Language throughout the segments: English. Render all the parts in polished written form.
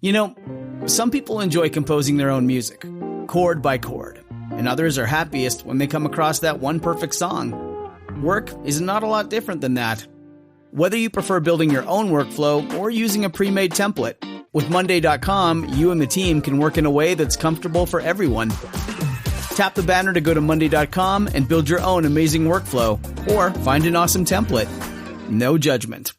You know, some people enjoy composing their own music, chord by chord, and others are happiest when they come across that one perfect song. Work is not a lot different than that. Whether you prefer building your own workflow or using a pre-made template, with Monday.com, you and the team can work in a way that's comfortable for everyone. Tap the banner to go to Monday.com and build your own amazing workflow, or find an awesome template. No judgment.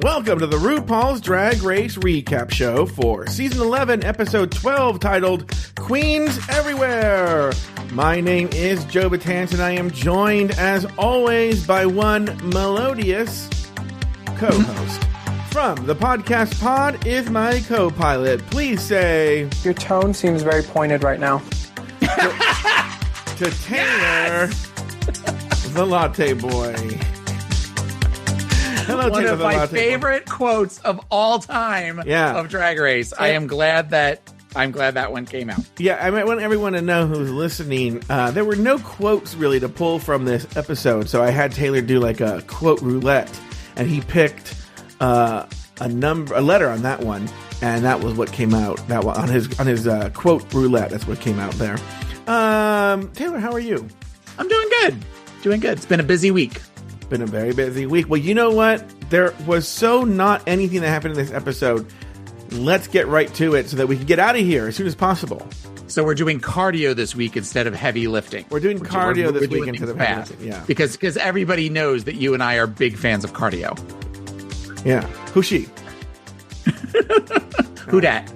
Welcome to the RuPaul's Drag Race Recap Show for Season 11, Episode 12, titled Queens Everywhere. My name is Joe Betance, and I am joined, as always, by one melodious co-host. From the podcast pod is my co-pilot. Please say... Your tone seems very pointed right now. To Taylor, the Latte Boy. Hello, One Taylor, of my favorite quotes of all time of Drag Race. I am glad that one came out. Yeah, I want everyone to know who's listening. There were no quotes really to pull from this episode, so I had Taylor do like a quote roulette, and he picked a letter on that one, and that was what came out. That one on his quote roulette. That's what came out there. Taylor, how are you? I'm doing good. It's been a busy week. Been a very busy week. Well, you know what? There was so not anything that happened in this episode. Let's get right to it so that we can get out of here as soon as possible. So we're doing cardio this week instead of heavy lifting. We're doing cardio this week instead of heavy lifting. Yeah, because everybody knows that you and I are big fans of cardio. Yeah. Who's she? Who dat?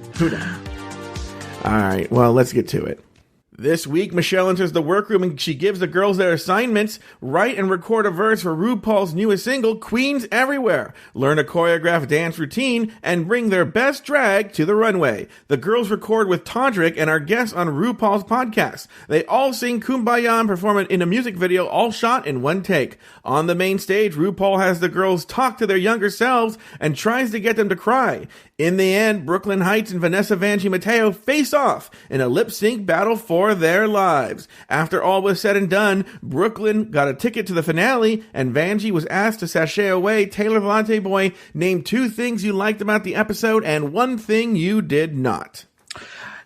All right. Well, let's get to it. This week, Michelle enters the workroom and she gives the girls their assignments: write and record a verse for RuPaul's newest single, Queens Everywhere, learn a choreographed dance routine, and bring their best drag to the runway. The girls record with Todrick and are guests on RuPaul's podcast. They all sing Kumbaya and perform it in a music video, all shot in one take. On the main stage, RuPaul has the girls talk to their younger selves and tries to get them to cry. In the end, Brooklyn Heights and Vanessa Vanjie Mateo face off in a lip-sync battle for their lives. After all was said and done, Brooklyn got a ticket to the finale, and Vanjie was asked to sashay away. Taylor the Latte Boy, name 2 things you liked about the episode and 1 thing you did not.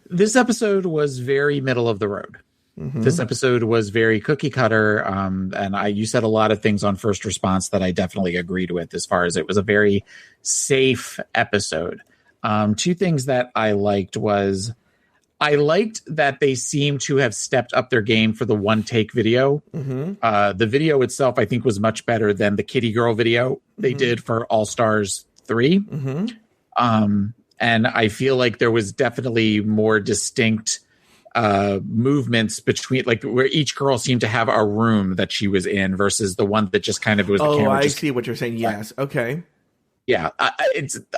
This episode was very middle of the road. Mm-hmm. This episode was very cookie cutter, and you said a lot of things on First Response that I definitely agreed with, as far as it was a very safe episode. 2 things that I liked was, I liked that they seem to have stepped up their game for the one-take video. Mm-hmm. The video itself, I think, was much better than the Kitty Girl video they did for All Stars 3. Mm-hmm. And I feel like there was definitely more distinct movements between, like, where each girl seemed to have a room that she was in versus the one that just kind of was the camera. I see what you're saying. Yes. Okay. Yeah.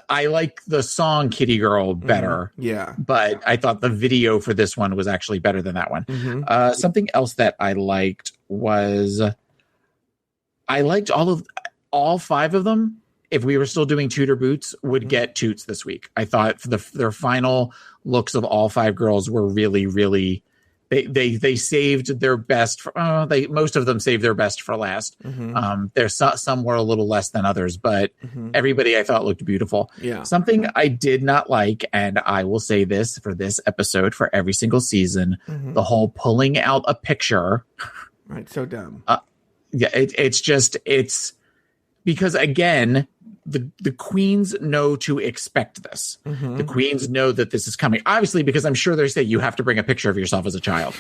I like the song Kitty Girl better. Yeah. But I thought the video for this one was actually better than that one. Mm-hmm. Something else that I liked was I liked all 5 of them. If we were still doing Tudor Boots, would get toots this week. I thought their final looks of all 5 girls were really, really. They saved their best. Most of them saved their best for last. Mm-hmm. There's some were a little less than others, but everybody I thought looked beautiful. Yeah. Something I did not like, and I will say this for this episode for every single season: the whole pulling out a picture. Right. So dumb. Yeah. It's because, again, the queens know to expect this. Mm-hmm. The queens know that this is coming. Obviously, because I'm sure they say you have to bring a picture of yourself as a child,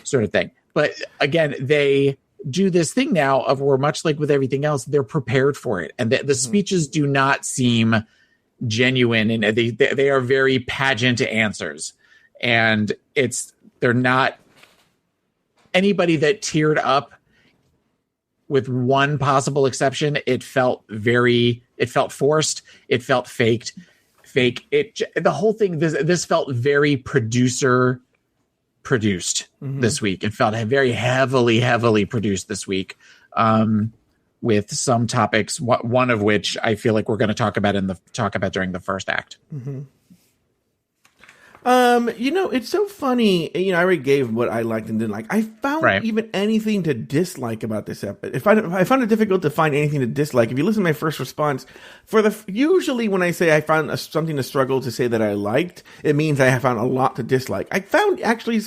sort of thing. But again, they do this thing now of where, much like with everything else, they're prepared for it. And the speeches do not seem genuine, and they are very pageant answers. And they're not anybody that teared up, with one possible exception. It felt forced. It felt fake. The whole thing, this felt very producer produced this week. It felt very heavily produced this week, with some topics, one of which I feel like we're going to talk about during the first act. Mm-hmm. It's so funny. I already gave what I liked and didn't like. I found even anything to dislike about this episode. I found it difficult to find anything to dislike. If you listen to my first response, usually when I say I found something to struggle to say that I liked, it means I have found a lot to dislike. I found actually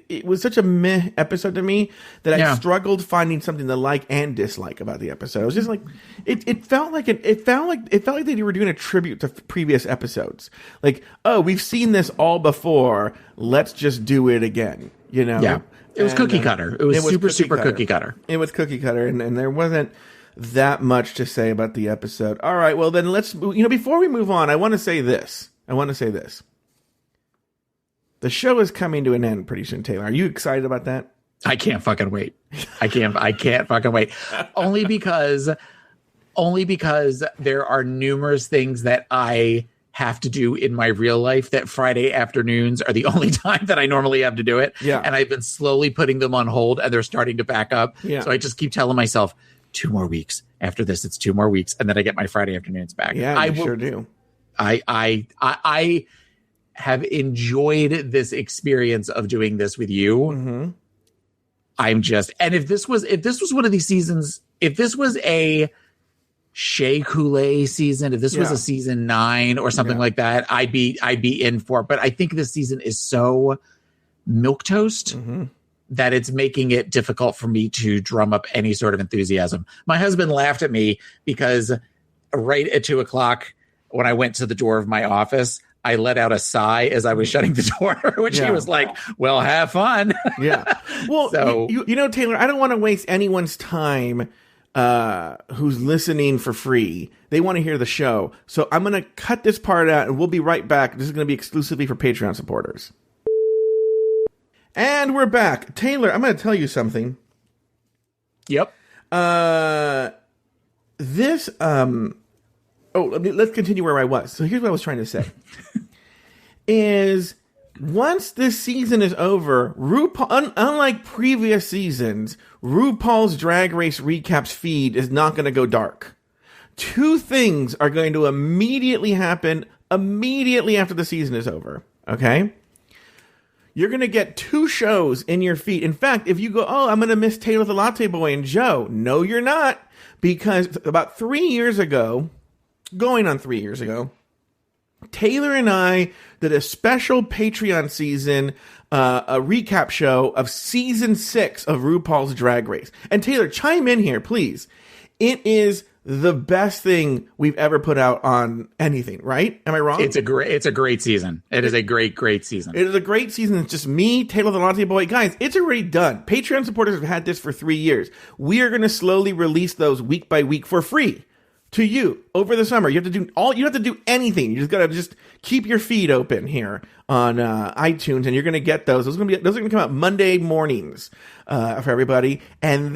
it was such a meh episode to me that I struggled finding something to like and dislike about the episode. It was just like it felt like they were doing a tribute to previous episodes. Like, oh, we've seen this all before, let's just do it again, Yeah, it was cookie cutter. It was super cookie cutter. It was cookie cutter, and there wasn't that much to say about the episode. All right, well then let's, before we move on, I want to say this. The show is coming to an end pretty soon, Taylor. Are you excited about that? I can't fucking wait. I can't fucking wait. Only because there are numerous things that I have to do in my real life that Friday afternoons are the only time that I normally have to do it. Yeah. And I've been slowly putting them on hold and they're starting to back up. Yeah. So I just keep telling myself 2 more weeks. After this, it's 2 more weeks. And then I get my Friday afternoons back. Yeah, I sure do. I have enjoyed this experience of doing this with you. Mm-hmm. And if this was one of these seasons, if this was a Shea Coulee season, if this was a season 9 or something like that, I'd be in for it. But I think this season is so milquetoast that it's making it difficult for me to drum up any sort of enthusiasm. My husband laughed at me because right at 2:00 when I went to the door of my office, I let out a sigh as I was shutting the door, which he was like, well, have fun. Yeah. Well, so, Taylor, I don't want to waste anyone's time who's listening for free. They want to hear the show. So I'm going to cut this part out and we'll be right back. This is going to be exclusively for Patreon supporters. And we're back. Taylor, I'm going to tell you something. Yep. Let's continue where I was. So here's what I was trying to say. Is once this season is over, RuPaul, unlike previous seasons, RuPaul's Drag Race Recaps feed is not going to go dark. 2 things are going to immediately happen immediately after the season is over. Okay? You're going to get 2 shows in your feed. In fact, if you go, I'm going to miss Taylor the Latte Boy and Joe. No, you're not. Because about 3 years ago, going on 3 years ago, Taylor and I did a special Patreon season, a recap show of season 6 of RuPaul's Drag Race. And Taylor, chime in here, please. It is the best thing we've ever put out on anything, right? Am I wrong? It's a great season. It is a great season. It is a great season. It's just me, Taylor the Latte Boy. Guys, it's already done. Patreon supporters have had this for 3 years. We are going to slowly release those week by week for free to you over the summer. You have to do anything. You just got to keep your feed open here on iTunes, and you're going to get those. Those are going to come out Monday mornings for everybody. And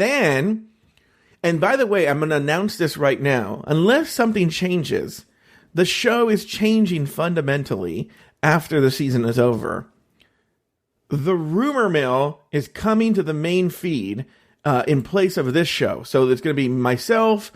by the way, I'm going to announce this right now. Unless something changes, the show is changing fundamentally after the season is over. The rumor mill is coming to the main feed in place of this show. So it's going to be myself,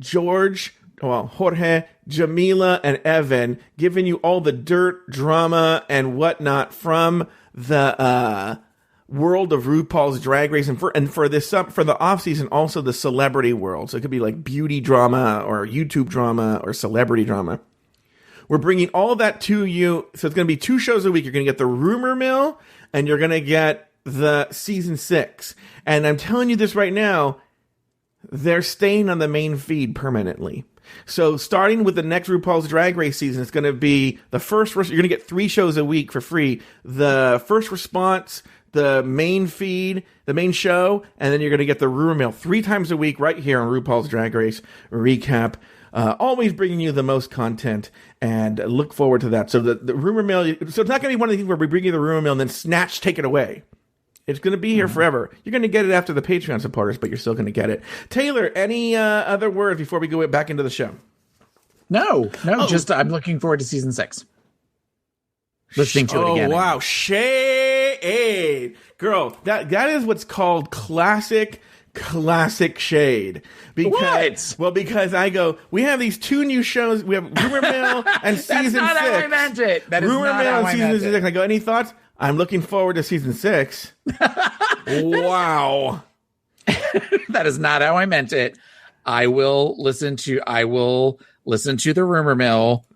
Jorge, Jamila, and Evan giving you all the dirt, drama, and whatnot from the world of RuPaul's Drag Race, and for the off season also the celebrity world. So it could be like beauty drama or YouTube drama or celebrity drama. We're bringing all that to you. So it's going to be 2 shows a week. You're going to get the rumor mill and you're going to get the season 6. And I'm telling you this right now, they're staying on the main feed permanently. So starting with the next RuPaul's Drag Race season, it's going to be the first. You're going to get 3 shows a week for free. The first response, the main feed, the main show, and then you're going to get the rumor mill 3 times a week right here on RuPaul's Drag Race Recap. Always bringing you the most content, and look forward to that. So the rumor mill. So it's not going to be one of the things where we bring you the rumor mill and then take it away. It's going to be here forever. You're going to get it after the Patreon supporters, but you're still going to get it. Taylor, any other words before we go back into the show? No. Just I'm looking forward to season 6. Listening to it again. Oh, wow. Shade. Girl, that is what's called classic classic shade. Because, What? Well, because I go, we have these 2 new shows. We have Rumor Mill and Season 6. That's not how I meant it. That is Rumor not Mill how and I Season meant 6. it. I go, any thoughts? I'm looking forward to Season 6. Wow. That is not how I meant it. I will listen to the Rumor Mill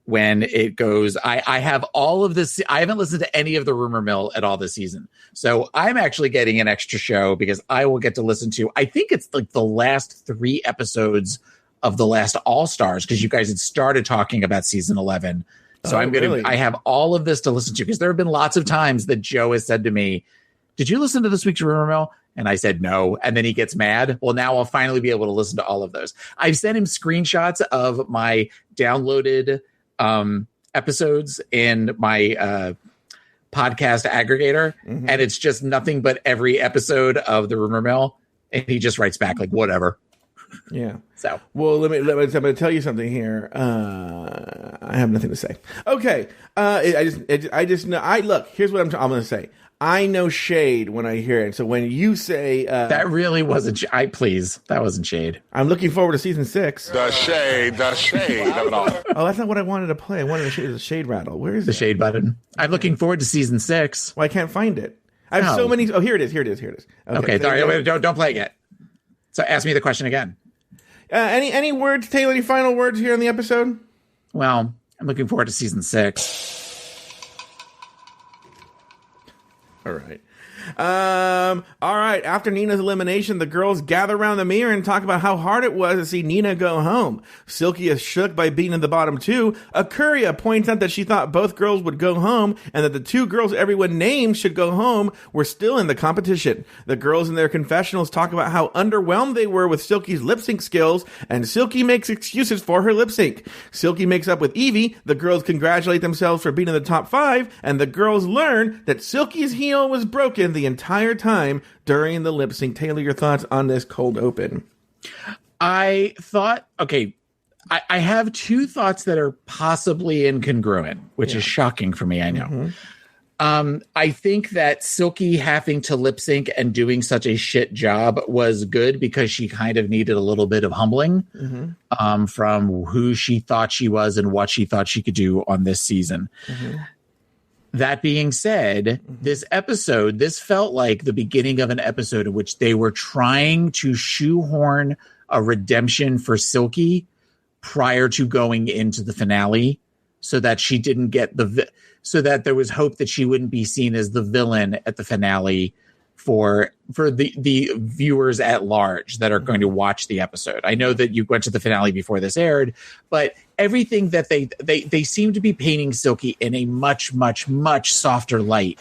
when it goes. I have all of this. I haven't listened to any of the Rumor Mill at all this season. So I'm actually getting an extra show because I will get to listen to, I think it's like the last 3 episodes of the last All-Stars, because you guys had started talking about season 11. So I have all of this to listen to, because there have been lots of times that Joe has said to me, did you listen to this week's Rumor Mill? And I said no. And then he gets mad. Well, now I'll finally be able to listen to all of those. I've sent him screenshots of my downloaded episodes in my podcast aggregator. And it's just nothing but every episode of the Rumor Mill. And he just writes back like, whatever. Yeah. So, well, I'm going to tell you something here. I have nothing to say. Okay. I just know. Look, here's what I'm going to say. I know shade when I hear it. So when you say that really wasn't. Please, that wasn't shade. I'm looking forward to season 6. The shade of it all. Oh, that's not what I wanted to play. I wanted to the shade rattle. Where is the it? Shade button? I'm looking forward to season 6. Well, I can't find it. I have so many. Oh, here it is. Okay, sorry. Wait, don't play it yet. So ask me the question again. Any words, Taylor? Any final words here in the episode? Well, I'm looking forward to season 6. All right. All right. After Nina's elimination, the girls gather around the mirror and talk about how hard it was to see Nina go home. Silky is shook by being in the bottom 2. Akuria points out that she thought both girls would go home and that the 2 girls everyone named should go home were still in the competition. The girls in their confessionals talk about how underwhelmed they were with Silky's lip sync skills, and Silky makes excuses for her lip sync. Silky makes up with Evie. The girls congratulate themselves for being in the top 5, and the girls learn that Silky's heel was broken the entire time during the lip sync. Taylor, your thoughts on this cold open? I thought, okay, I have 2 thoughts that are possibly incongruent, which is shocking for me, I know. I think that Silky having to lip sync and doing such a shit job was good because she kind of needed a little bit of humbling from who she thought she was and what she thought she could do on this season. That being said, this episode, this felt like the beginning of an episode in which they were trying to shoehorn a redemption for Silky prior to going into the finale, so that she didn't get so that there was hope that she wouldn't be seen as the villain at the finale for the viewers at large that are going to watch the episode. I know that you went to the finale before this aired, but everything that they seem to be painting Silky in a much, much, much softer light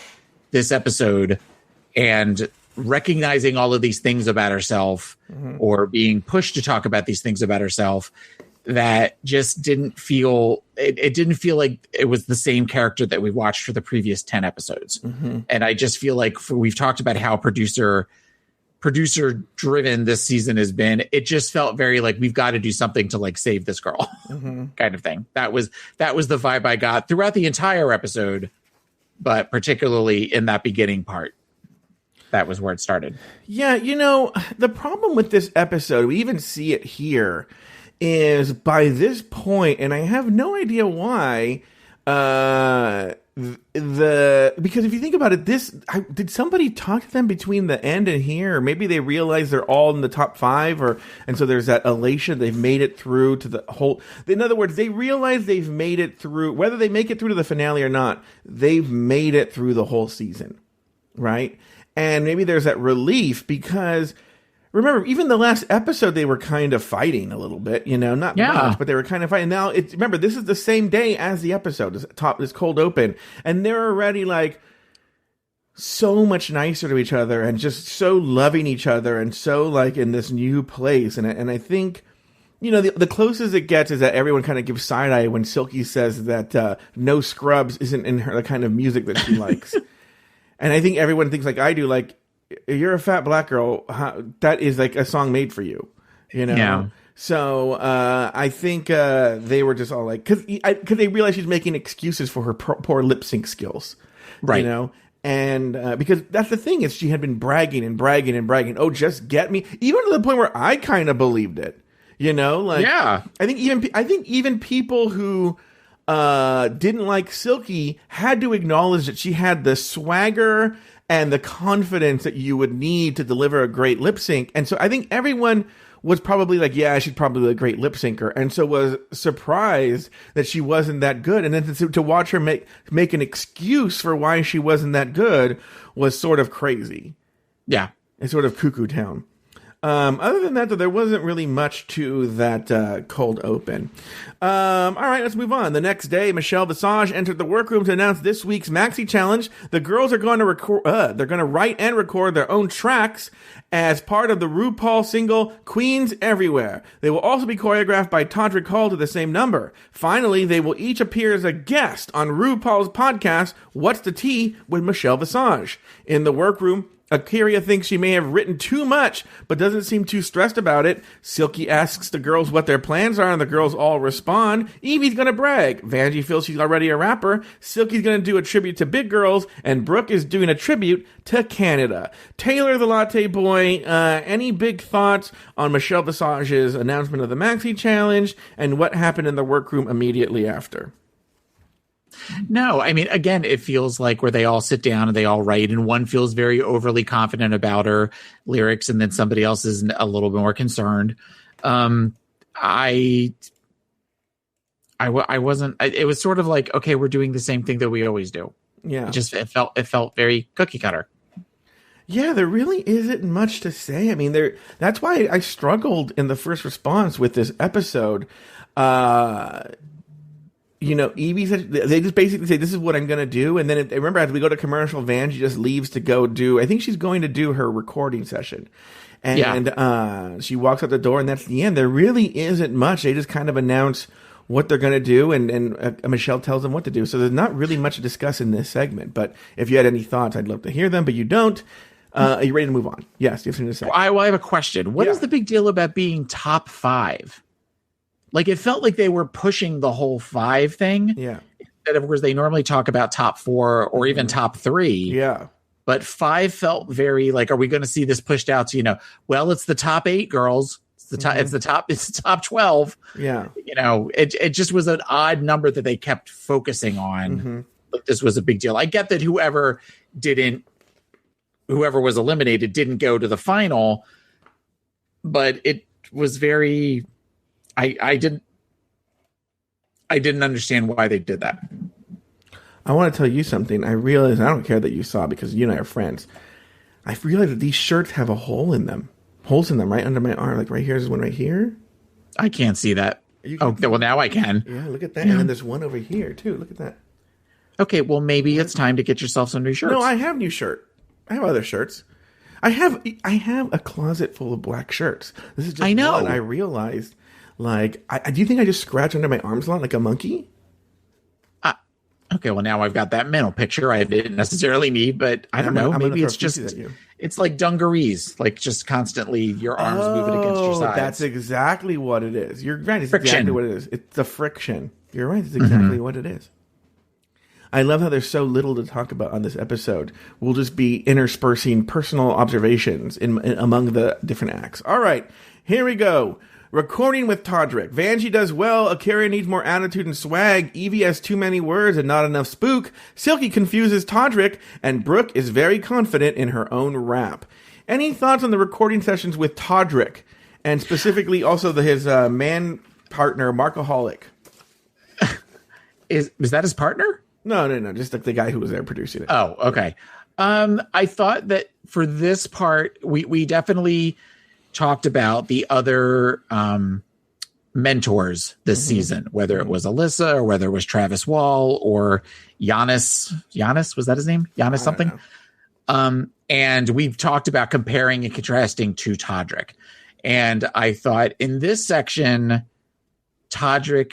this episode, and recognizing all of these things about herself or being pushed to talk about these things about herself that just didn't feel, it didn't feel like it was the same character that we watched for the previous 10 episodes. And I just feel like we've talked about how producer driven this season has been. It just felt very like we've got to do something to like save this girl kind of thing. That was the vibe I got throughout the entire episode, but particularly in that beginning part. That was where it started. Yeah. You know, the problem with this episode, we even see it here, is by this point, and I have no idea why, because if you think about it, did somebody talk to them between the end and here, or maybe they realize they're all in the top 5, and so there's that elation they've made it through to the whole. In other words, they realize they've made it through, whether they make it through to the finale or not, they've made it through the whole season, right? And maybe there's that relief because. Remember, even the last episode, they were kind of fighting a little bit, not much, but they were kind of fighting. Now, remember, this is the same day as the episode, this cold open, and they're already like so much nicer to each other and just so loving each other and so like in this new place. And I think, the closest it gets is that everyone kind of gives side eye when Silky says that No Scrubs isn't in her the kind of music that she likes. And I think everyone thinks like I do, like, you're a fat black girl. That is like a song made for you, Yeah. So I think they were just all like, because they realized she's making excuses for her poor lip sync skills, right? And because that's the thing, is she had been bragging and bragging and bragging. Oh, just get me. Even to the point where I kind of believed it. You know, like, yeah. I think even people who didn't like Silky had to acknowledge that she had the swagger and the confidence that you would need to deliver a great lip sync. And so I think everyone was probably like, yeah, she's probably a great lip syncer, and so was surprised that she wasn't that good. And then to watch her make an excuse for why she wasn't that good was sort of crazy. Yeah. It's sort of cuckoo town. Other than that, though, there wasn't really much to that cold open. All right, let's move on. The next day, Michelle Visage entered the workroom to announce this week's Maxi Challenge. The girls are going to record. They're going to write and record their own tracks as part of the RuPaul single "Queens Everywhere." They will also be choreographed by Todrick Hall to the same number. Finally, they will each appear as a guest on RuPaul's podcast, "What's the Tea?" with Michelle Visage. In the workroom, Akira thinks she may have written too much, but doesn't seem too stressed about it. Silky asks the girls what their plans are, and the girls all respond. Evie's gonna brag. Vanjie feels she's already a rapper. Silky's gonna do a tribute to Big Girls, and Brooke is doing a tribute to Canada. Taylor, the Latte Boy, any big thoughts on Michelle Visage's announcement of the Maxi Challenge, and what happened in the workroom immediately after? No, I mean, again, it feels like where they all sit down and they all write, and one feels very overly confident about her lyrics, and then somebody else is a little bit more concerned. I wasn't. It was sort of like, okay, we're doing the same thing that we always do. Yeah, it felt very cookie cutter. Yeah, there really isn't much to say. I mean, that's why I struggled in the first response with this episode. You know, Evie said, they just basically say, this is what I'm going to do. And then remember, as we go to commercial, Van, she just leaves to go do, I think she's going to do her recording session. And she walks out the door, and that's the end. There really isn't much. They just kind of announce what they're going to do, and Michelle tells them what to do. So there's not really much to discuss in this segment. But if you had any thoughts, I'd love to hear them, but you don't. Are you ready to move on? Yes, you have something to say. I have a question. What is the big deal about being top 5? Like, it felt like they were pushing the whole 5 thing. Yeah. Instead of, of course, they normally talk about top 4 or even top 3. Yeah. But 5 felt very like, are we going to see this pushed out to, well, it's the top 8 girls. It's the top, it's the top 12. Yeah. It just was an odd number that they kept focusing on. Mm-hmm. But this was a big deal. I get that whoever was eliminated didn't go to the final, but it was very, I didn't understand why they did that. I want to tell you something. I realized, I don't care that you saw because you and I are friends. I realized that these shirts have a hole in them. Holes in them right under my arm. Like right here, there's one right here. I can't see that. Well, now I can. Yeah, look at that. Yeah. And then there's one over here too. Look at that. Okay, well, maybe it's time to get yourself some new shirts. No, I have new shirt. I have other shirts. I have a closet full of black shirts. This is just one I realized. Like, do you think I just scratch under my arms a lot like a monkey? Okay, well, now I've got that mental picture I didn't necessarily need, but I don't know. Maybe it's just, it's like dungarees, like just constantly your arms moving against your sides. That's exactly what it is. You're right. It's exactly what it is. It's the friction. You're right. It's exactly what it is. I love how there's so little to talk about on this episode. We'll just be interspersing personal observations among the different acts. All right, here we go. Recording with Todrick. Vanjie does well. Akira needs more attitude and swag. Evie has too many words and not enough spook. Silky confuses Todrick. And Brooke is very confident in her own rap. Any thoughts on the recording sessions with Todrick? And specifically also his man partner, Markaholic. Is that his partner? No. Just like the guy who was there producing it. Oh, okay. I thought that for this part, we definitely talked about the other mentors this season, whether it was Alyssa or whether it was Travis Wall or Giannis. Giannis, was that his name? Giannis something? And we've talked about comparing and contrasting to Todrick. And I thought in this section, Todrick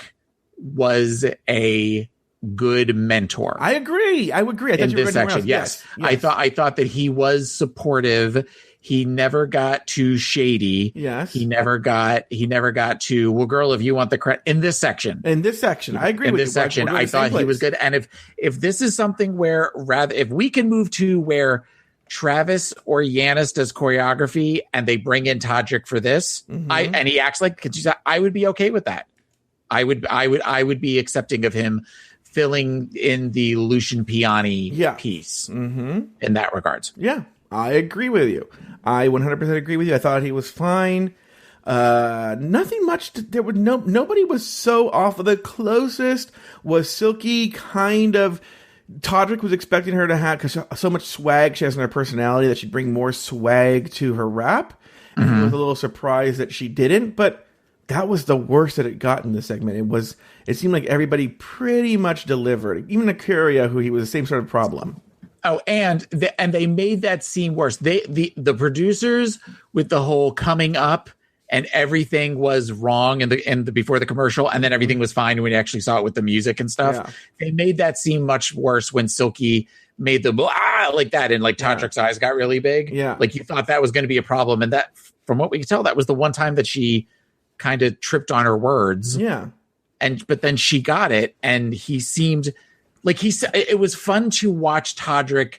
was a good mentor. I agree. I would agree. I thought in you were this section, yes. I thought that he was supportive. He never got too shady. Yes. He never got to, well, girl, if you want the credit in this section. I agree with you. In this section, I thought he was good. And if this is something where if we can move to where Travis or Yanis does choreography and they bring in Todrick for this, and he acts like, I would be okay with that. I would be accepting of him filling in the Lucian Piani piece in that regards. Yeah, I agree with you. I 100% agree with you. I thought he was fine. Nothing much. Nobody was so off. The closest was Silky. Kind of. Todrick was expecting her to have because so much swag she has in her personality that she'd bring more swag to her rap. And he was a little surprised that she didn't, but that was the worst that it got in this segment. It seemed like everybody pretty much delivered. Even Akuria, who he was the same sort of problem. Oh, and they made that scene worse. The producers with the whole coming up and everything was wrong in the before the commercial, and then everything was fine when we actually saw it with the music and stuff. Yeah. They made that seem much worse when Silky made the blah like that, and like Todrick's eyes got really big. Yeah, like you thought that was going to be a problem, and that, from what we could tell, that was the one time that she kind of tripped on her words. Yeah, but then she got it, and he seemed. Like he said, it was fun to watch Todrick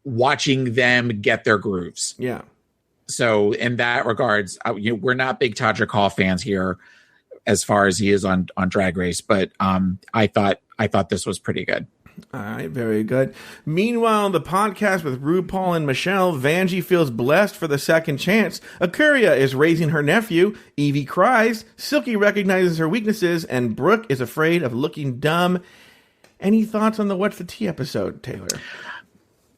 watching them get their grooves. Yeah. So in that regards, we're not big Todrick Hall fans here, as far as he is on Drag Race. But I thought this was pretty good. All right, very good. Meanwhile, on the podcast with RuPaul and Michelle, Vanjie feels blessed for the second chance. Akuria is raising her nephew. Evie cries. Silky recognizes her weaknesses, and Brooke is afraid of looking dumb. Any thoughts on the What's the Tea episode, Taylor?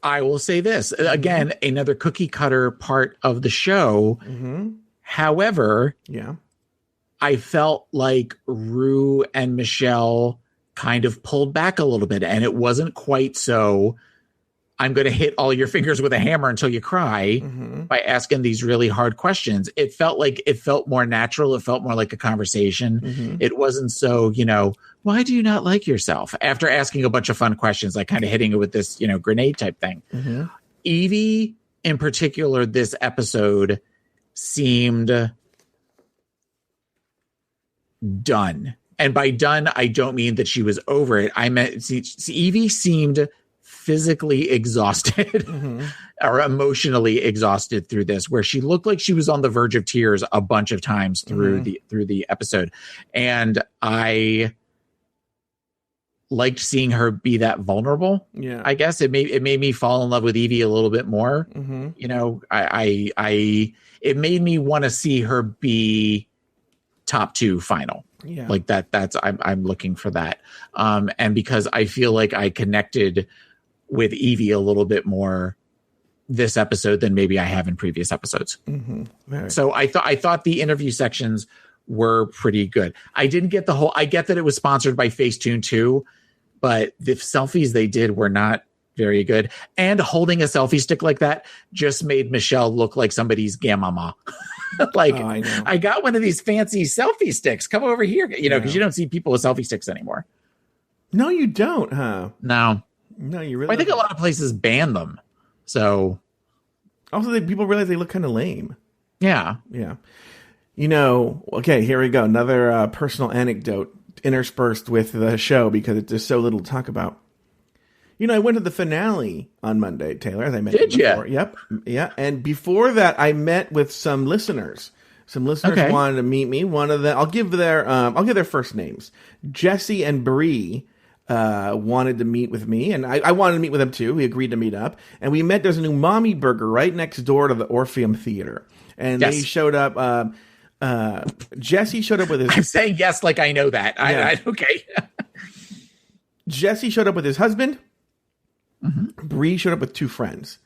I will say this. Again, another cookie cutter part of the show. However, I felt like Ru and Michelle kind of pulled back a little bit, and it wasn't quite so, I'm going to hit all your fingers with a hammer until you cry by asking these really hard questions. It felt more natural. It felt more like a conversation. It wasn't so, why do you not like yourself? After asking a bunch of fun questions, like kind of hitting it with this, grenade type thing. Evie, in particular, this episode seemed done. And by done, I don't mean that she was over it. I meant Evie seemed physically exhausted or emotionally exhausted through this, where she looked like she was on the verge of tears a bunch of times through the episode. And I liked seeing her be that vulnerable. Yeah, I guess it made me fall in love with Evie a little bit more. It made me want to see her be top 2 final. Yeah, like that's I'm looking for that. And because I feel like I connected with Evie a little bit more this episode than maybe I have in previous episodes. So I thought the interview sections were pretty good. I didn't get I get that it was sponsored by Facetune too, but the selfies they did were not very good. And holding a selfie stick like that just made Michelle look like somebody's grandmama. I got one of these fancy selfie sticks. Come over here, because you don't see people with selfie sticks anymore. No, you don't, huh? No, you really. I think a lot of places ban them. So, also, people realize they look kind of lame. Yeah. Okay, here we go. Another personal anecdote interspersed with the show because it's just so little to talk about. I went to the finale on Monday, Taylor, as I mentioned before. Yep. Yeah. And before that, I met with some listeners. Some listeners wanted to meet me. One of them, I'll give their first names. Jesse and Bree wanted to meet with me, and I wanted to meet with them too. We agreed to meet up, and we met. There's a new Mommy Burger right next door to the Orpheum Theater, and they showed up. Jesse showed up with his. I'm saying yes, like I know that. Yeah. Okay. Jesse showed up with his husband. Bree showed up with 2 friends.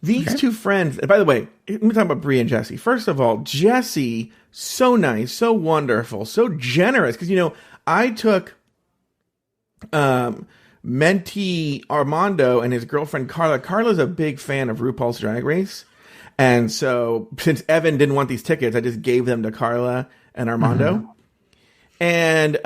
These 2 friends, and by the way, let me talk about Bree and Jesse. First of all, Jesse, so nice, so wonderful, so generous. Because, I took mentee Armando and his girlfriend Carla. Carla's a big fan of RuPaul's Drag Race. And so, since Evan didn't want these tickets, I just gave them to Carla and Armando. And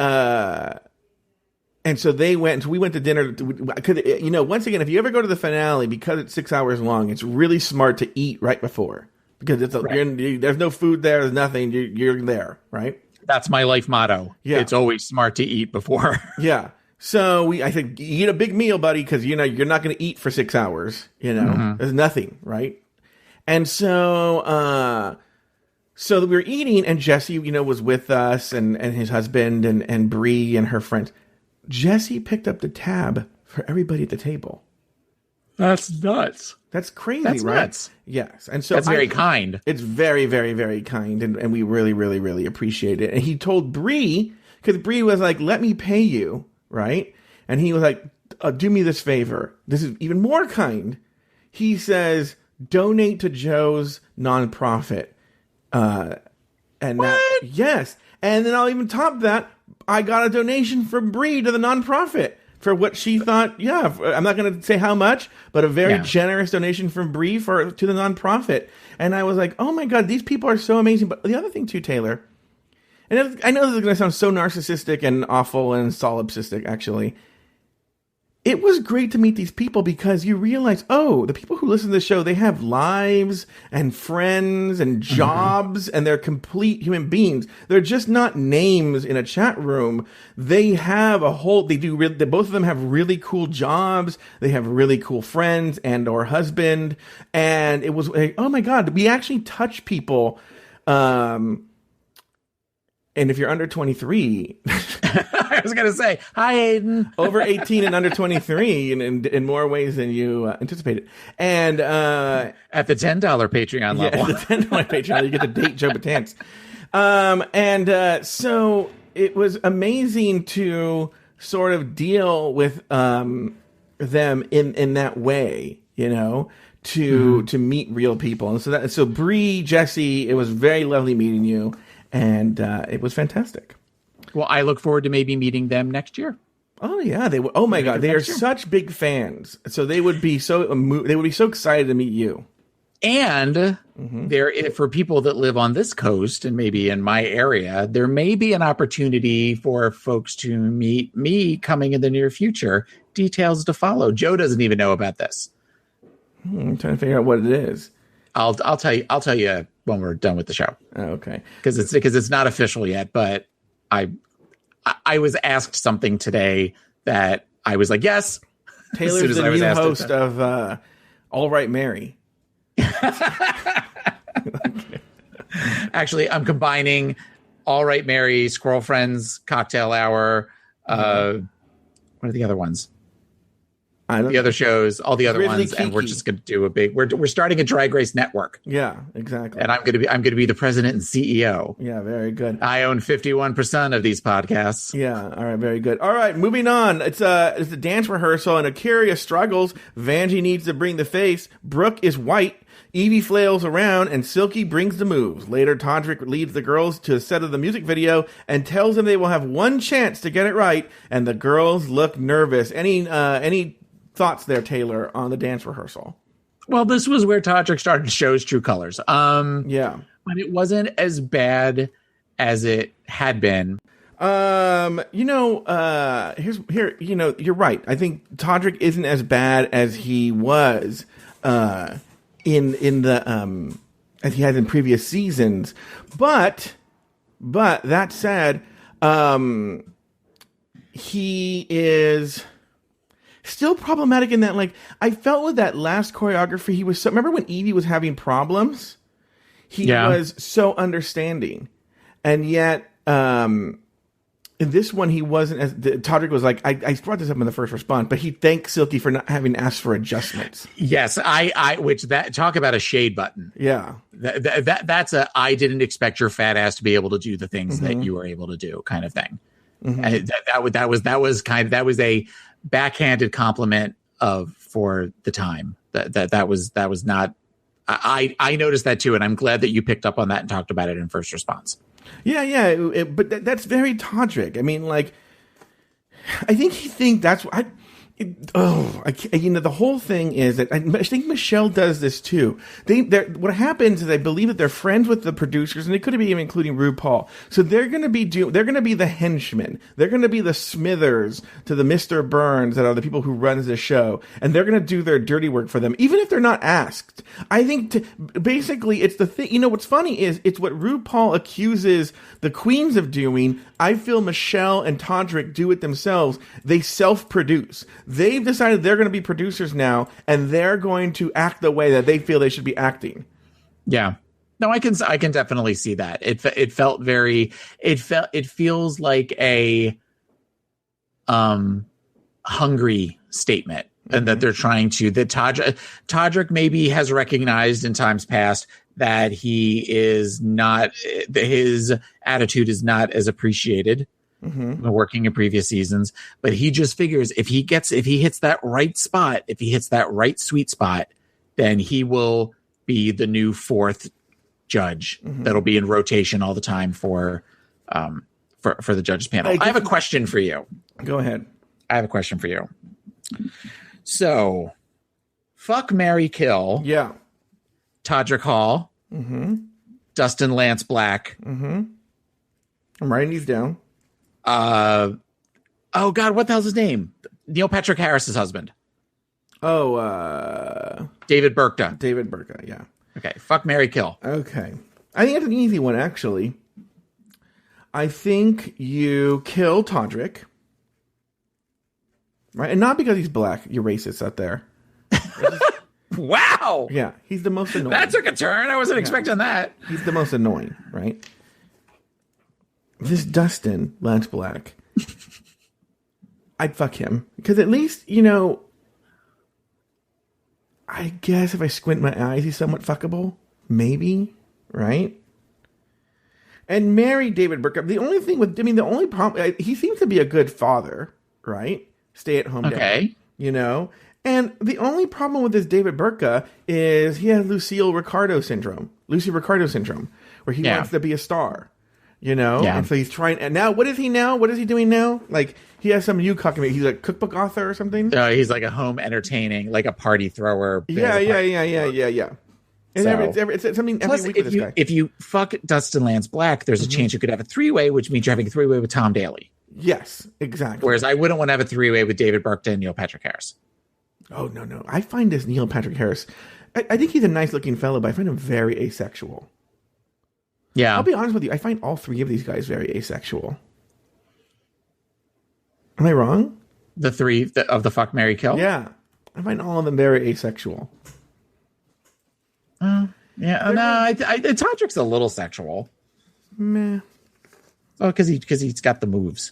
And so we went to dinner. Once again, if you ever go to the finale, because it's 6 hours long, it's really smart to eat right before. Because there's no food there, there's nothing, you're there, right? That's my life motto. Yeah. It's always smart to eat before. Yeah. So I said, eat a big meal, buddy, because, you're not going to eat for 6 hours. There's nothing, right? And so we were eating, and Jesse, was with us, and his husband, and Bree and her friends. Jesse picked up the tab for everybody at the table. That's nuts. That's crazy, That's right? Nuts. Yes. And so that's very kind. It's very, very, very kind, and we really, really, really appreciate it. And he told Bree, because Bree was like, let me pay you, right? And he was like, do me this favor. This is even more kind. He says, donate to Joe's nonprofit. Yes. And then I'll even top that. I got a donation from Bree to the nonprofit for what she thought. Yeah, I'm not going to say how much, but a very generous donation from Bree to the nonprofit. And I was like, oh my God, these people are so amazing. But the other thing too, Taylor, and I know this is going to sound so narcissistic and awful and solipsistic, actually. It was great to meet these people because you realize, the people who listen to the show, they have lives and friends and jobs, and they're complete human beings. They're just not names in a chat room. They have both of them have really cool jobs. They have really cool friends and or husband. And it was like, oh my God, we actually touch people. And if you're under 23, I was going to say, hi, Aiden. Over 18 and under 23 in more ways than you anticipated. And at the $10 Patreon level. At the $10 Patreon, you get to date Joe Betance. So it was amazing to sort of deal with them in that way, to meet real people. And so Bree, Jesse, it was very lovely meeting you. And it was fantastic. Well, I look forward to maybe meeting them next year. Oh yeah, they would. Oh my God, they are such big fans. So they would be so excited to meet you. And for people that live on this coast and maybe in my area, there may be an opportunity for folks to meet me coming in the near future. Details to follow. Joe doesn't even know about this. I'm trying to figure out what it is. I'll tell you when we're done with the show. Oh, okay. Because it's not official yet, but I was asked something today that I was like, yes. Taylor's the new host of All Right Mary. Actually, I'm combining All Right Mary, Squirrel Friends, Cocktail Hour. What are the other ones? The other shows, all the other Grizzly ones, Kiki. And we're just going to do we're starting a Drag Race network. Yeah, exactly. And I'm going to be the president and CEO. Yeah, very good. I own 51% of these podcasts. Yeah, all right, very good. All right, moving on. It's a dance rehearsal, and Akira struggles. Vanjie needs to bring the face. Brooke is white. Evie flails around, and Silky brings the moves. Later, Todrick leads the girls to a set of the music video and tells them they will have one chance to get it right, and the girls look nervous. Any thoughts there, Taylor, on the dance rehearsal? Well, this was where Todrick started to show his true colors. Yeah. But it wasn't as bad as it had been. You're right. I think Todrick isn't as bad as he was in the as he has in previous seasons. But that said, he is still problematic in that, like, I felt with that last choreography, he was so, remember when Evie was having problems? He was so understanding. And yet, in this one, he wasn't as, Todrick was like, I brought this up in the first response, but he thanked Silky for not having asked for adjustments. Yes, talk about a shade button. Yeah. That's I didn't expect your fat ass to be able to do the things that you were able to do kind of thing. And that was a backhanded compliment for the time. That was not. I noticed that too, and I'm glad that you picked up on that and talked about it in first response. Yeah. But that's very Todrick. I mean, like, I think that's The whole thing is that I think Michelle does this too. What happens is I believe that they're friends with the producers, and they could be even including RuPaul. So they're going to be the henchmen. They're going to be the Smithers to the Mr. Burns that are the people who runs the show, and they're going to do their dirty work for them, even if they're not asked. I think basically it's the thing. What's funny is it's what RuPaul accuses the queens of doing. I feel Michelle and Todrick do it themselves. They self-produce. They've decided they're going to be producers now, and they're going to act the way that they feel they should be acting. Yeah. No, I can definitely see that. It feels like a hungry statement, and that they're trying to, that Todrick maybe has recognized in times past that his attitude is not as appreciated working in previous seasons, but he just figures if he hits that right spot, if he hits that right sweet spot, then he will be the new fourth judge that'll be in rotation all the time for the judges panel. I have a question for you. Go ahead. I have a question for you. So, fuck, marry, kill. Yeah. Todrick Hall. Dustin Lance Black. I'm writing these down. Oh God, what the hell's his name? Neil Patrick Harris's husband. David Burka. David Burka, yeah. Okay, fuck, marry, kill. Okay. I think it's an easy one, actually. I think you kill Todrick. Right? And not because he's black. You're racist out there. Wow. Yeah, he's the most annoying. That took a turn. I wasn't expecting that. He's the most annoying, right? This Dustin Lance Black, I'd fuck him. Because at least, I guess if I squint my eyes, he's somewhat fuckable. Maybe, right? And marry David Burka. The only problem, he seems to be a good father, right? Stay at home dad, And the only problem with this David Burka is he has Lucy Ricardo syndrome, where he wants to be a star, Yeah. And so he's trying. And now, what is he now? What is he doing now? Like he has some he's a cookbook author or something. He's like a home entertaining, like a party thrower. Yeah. And So, it's something every plus, week with this guy. If you fuck Dustin Lance Black, there's a chance you could have a three-way, which means you're having a three-way with Tom Daly. Yes, exactly. Whereas I wouldn't want to have a three-way with David Burke and Neil Patrick Harris. Oh, no. I find this Neil Patrick Harris, I think he's a nice-looking fellow, but I find him very asexual. Yeah. I'll be honest with you. I find all three of these guys very asexual. Am I wrong? The three of the fuck, marry, kill? Yeah. I find all of them very asexual. Todrick's a little sexual. Meh. Oh, because he's got the moves.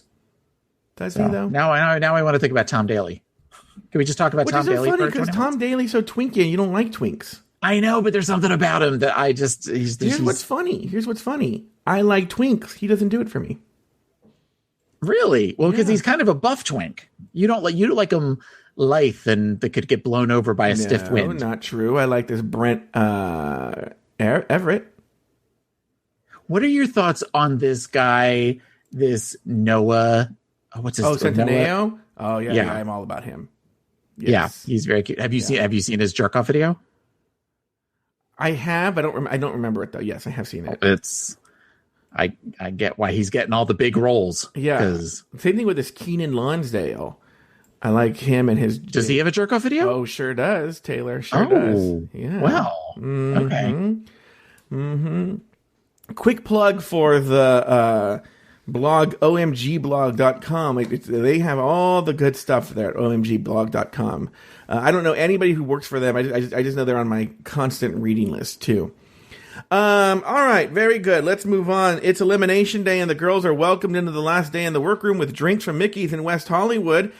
Does he, though? Now I want to think about Tom Daly. Can we just talk about Tom Daly? Which is so funny, because Tom Daly's so twinky and you don't like twinks. I know, but there's something about him that Here's what's funny. I like twinks. He doesn't do it for me. Really? Well, because he's kind of a buff twink. You don't like him lithe and that could get blown over by a stiff wind. No, not true. I like this Brent Everett. What are your thoughts on this guy, this Noah? What's his name? Centineo? Oh, yeah, I'm all about him. Yes. Yeah, he's very cute. Have you seen his jerk off video? I have. I don't remember it though. Yes, I have seen it. I get why he's getting all the big roles. Yeah. Same thing with this Keenan Lonsdale. I like him and his. Does he have a jerk off video? Oh, sure does. Taylor sure does. Yeah. Well. Okay. Quick plug for the blog omgblog.com. They have all the good stuff there at omgblog.com. I don't know anybody who works for them. I just know they're on my constant reading list too. All right, very good. Let's move on. It's Elimination Day, and the girls are welcomed into the last day in the workroom with drinks from Mickey's in West Hollywood.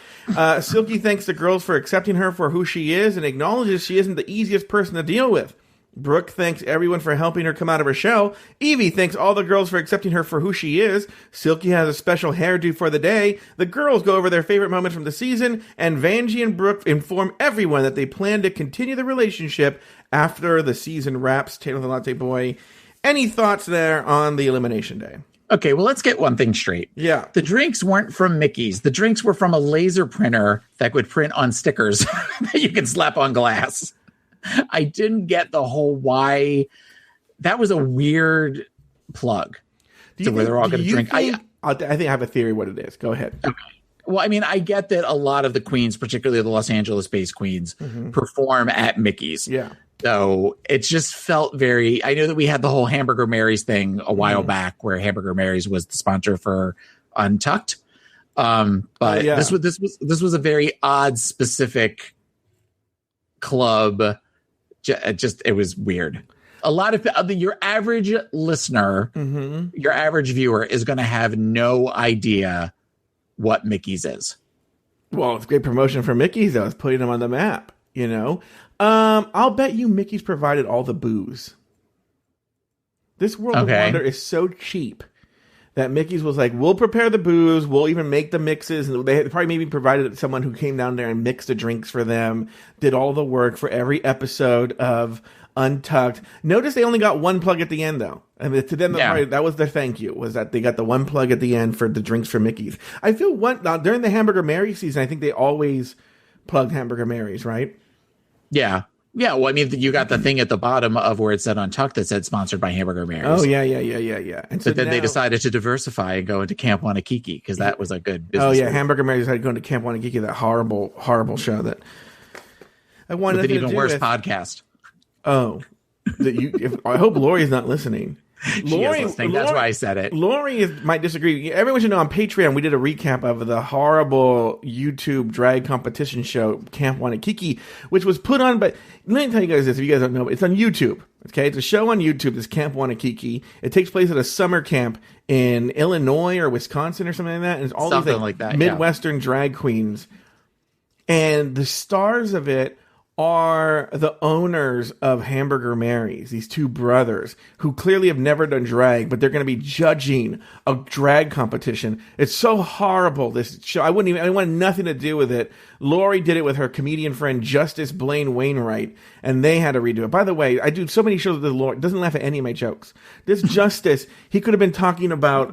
Silky thanks the girls for accepting her for who she is and acknowledges she isn't the easiest person to deal with. Brooke thanks everyone for helping her come out of her shell. Evie thanks all the girls for accepting her for who she is. Silky has a special hairdo for the day. The girls go over their favorite moments from the season, and Vanjie and Brooke inform everyone that they plan to continue the relationship after the season wraps. Taylor the Latte Boy, any thoughts there on the Elimination Day? Okay, well, let's get one thing straight. Yeah. The drinks weren't from Mickey's. The drinks were from a laser printer that would print on stickers that you can slap on glass. I didn't get the whole why. That was a weird plug to where they're all going to drink. I think I have a theory what it is. Go ahead. Okay. Well, I mean, I get that a lot of the queens, particularly the Los Angeles-based queens, perform at Mickey's. Yeah. So it just felt very. I know that we had the whole Hamburger Mary's thing a while back, where Hamburger Mary's was the sponsor for Untucked. But this was a very odd, specific club. Just it was weird. A lot of your average listener, your average viewer, is going to have no idea what Mickey's is. Well, it's great promotion for Mickey's, though. It's putting them on the map. You know. I'll bet you Mickey's provided all the booze. This World of Wonder is so cheap that Mickey's was like, we'll prepare the booze, we'll even make the mixes, and they probably maybe provided someone who came down there and mixed the drinks for them, did all the work for every episode of Untucked. Notice they only got one plug at the end, though. I mean, to them, that was their thank you, was that they got the one plug at the end for the drinks for Mickey's. I feel during the Hamburger Mary season, I think they always plugged Hamburger Mary's, right? Yeah. Yeah. Well, I mean, you got the thing at the bottom of where it said Untucked that said sponsored by Hamburger Mary's. Oh, yeah. And so but then they decided to diversify and go into Camp Wanakiki because that was a good business. Oh, yeah. move. Hamburger Mary's decided to go into Camp Wanakiki, that horrible, horrible show that I wanted with to an even worse podcast. Oh. I hope Lori's not listening. She is listening. That's why I said it. Lori might disagree. Everyone should know on Patreon we did a recap of the horrible YouTube drag competition show Camp Wanakiki, which was put on. But let me tell you guys this: if you guys don't know, it's on YouTube. Okay, it's a show on YouTube. This Camp Wanakiki. It takes place at a summer camp in Illinois or Wisconsin or something like that. And it's all something these like that, Midwestern drag queens, and the stars of it are the owners of Hamburger Mary's, these two brothers who clearly have never done drag, but they're going to be judging a drag competition. It's so horrible, this show. I wanted nothing to do with it. Lori did it with her comedian friend Justice Blaine Wainwright, and they had to redo it. By the way, I do so many shows with Lori. Doesn't laugh at any of my jokes. This Justice, he could have been talking about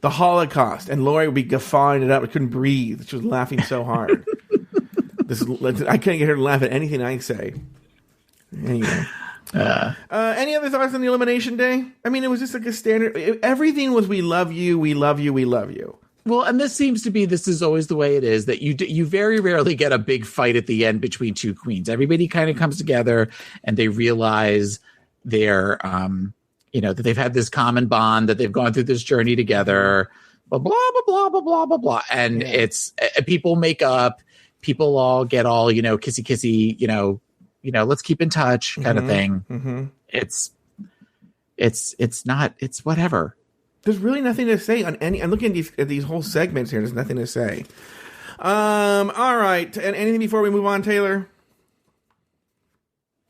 the Holocaust, and Lori would be guffawing it up. I couldn't breathe. She was laughing so hard. I can't get her to laugh at anything I say. Anyway. Any other thoughts on the Elimination Day? I mean, it was just like a standard. Everything was we love you, we love you, we love you. Well, and this is always the way it is, that you very rarely get a big fight at the end between two queens. Everybody kind of comes together and they realize they're, that they've had this common bond, that they've gone through this journey together, blah, blah, blah, blah, blah, blah, blah. And it's people make up. People all get all, kissy kissy, let's keep in touch kind of thing. Mm-hmm. It's whatever. There's really nothing to say on any. I'm looking at these whole segments here. There's nothing to say. All right. And anything before we move on, Taylor?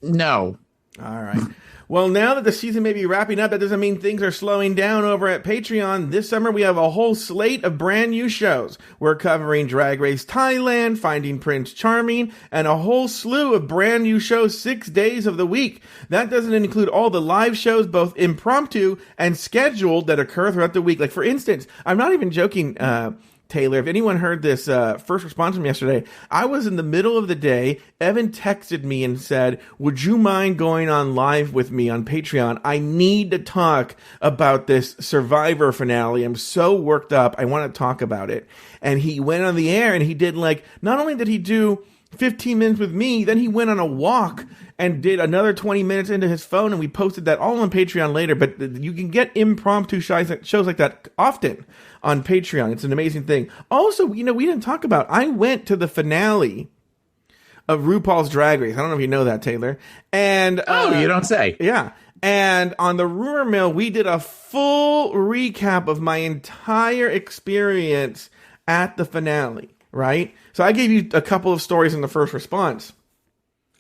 No. All right. Well, now that the season may be wrapping up, that doesn't mean things are slowing down over at Patreon. This summer, we have a whole slate of brand new shows. We're covering Drag Race Thailand, Finding Prince Charming, and a whole slew of brand new shows 6 days of the week. That doesn't include all the live shows, both impromptu and scheduled, that occur throughout the week. Like, for instance, I'm not even joking, Taylor, if anyone heard this first response from yesterday, I was in the middle of the day. Evan texted me and said, would you mind going on live with me on Patreon? I need to talk about this Survivor finale. I'm so worked up. I want to talk about it. And he went on the air and he did not only did he do 15 minutes with me, then he went on a walk and did another 20 minutes into his phone, and we posted that all on Patreon later. But you can get impromptu shows like that often on Patreon. It's an amazing thing. Also, we didn't talk about, I went to the finale of RuPaul's Drag Race. I don't know if you know that, Taylor. And you don't say. Yeah. And on the Rumor Mill, we did a full recap of my entire experience at the finale, right? So I gave you a couple of stories in the first response,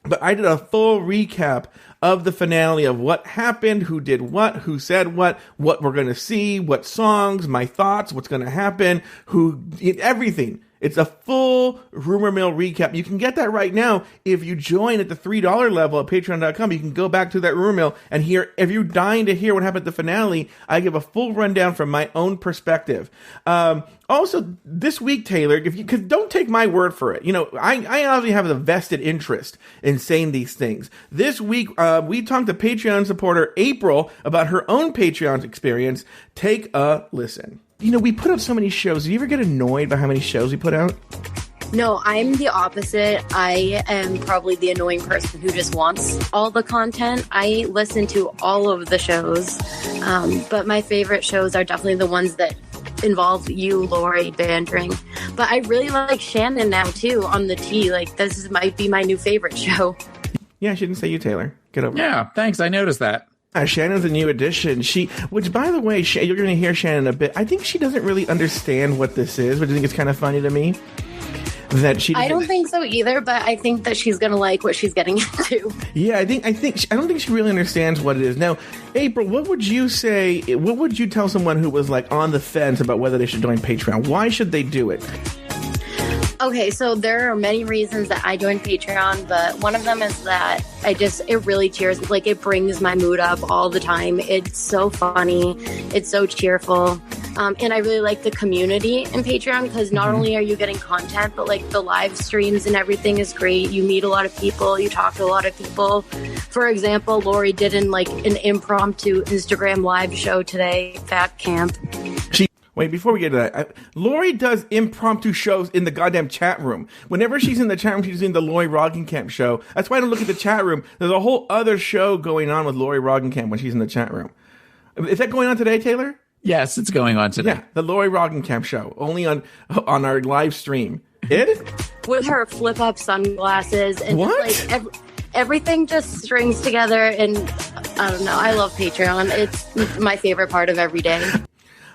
but I did a full recap of the finale of what happened, who did what, who said what we're going to see, what songs, my thoughts, what's going to happen, everything. It's a full rumor mill recap. You can get that right now if you join at the $3 level at patreon.com. You can go back to that rumor mill and hear, if you're dying to hear what happened at the finale, I give a full rundown from my own perspective. Also, this week, Taylor, because don't take my word for it. I obviously have a vested interest in saying these things. This week, we talked to Patreon supporter April about her own Patreon experience. Take a listen. We put out so many shows. Do you ever get annoyed by how many shows we put out? No, I'm the opposite. I am probably the annoying person who just wants all the content. I listen to all of the shows, but my favorite shows are definitely the ones that involve you, Lori, bantering. But I really like Shannon now, too, on the T. Like, might be my new favorite show. Yeah, I shouldn't say you, Taylor. Get over it. Yeah, thanks. I noticed that. Shannon's a new addition. Which, by the way, you're going to hear Shannon a bit. I think she doesn't really understand what this is, which I think is kind of funny to me. I don't think so either, but I think that she's going to like what she's getting into. Yeah, I don't think she really understands what it is. Now, April, what would you say? What would you tell someone who was like on the fence about whether they should join Patreon? Why should they do it? Okay, so there are many reasons that I joined Patreon, but one of them is that it really cheers, like it brings my mood up all the time. It's so funny. It's so cheerful. And I really like the community in Patreon because not only are you getting content, but like the live streams and everything is great. You meet a lot of people. You talk to a lot of people. For example, Lori did an impromptu Instagram live show today, Fat Camp. Wait, before we get to that, Lori does impromptu shows in the goddamn chat room. Whenever she's in the chat room, she's in the Lori Roggenkamp show. That's why I don't look at the chat room. There's a whole other show going on with Lori Roggenkamp when she's in the chat room. Is that going on today, Taylor? Yes, it's going on today. Yeah, the Lori Roggenkamp show, only on our live stream. With her flip-up sunglasses and what? Just like everything just strings together, and I don't know. I love Patreon. It's my favorite part of every day.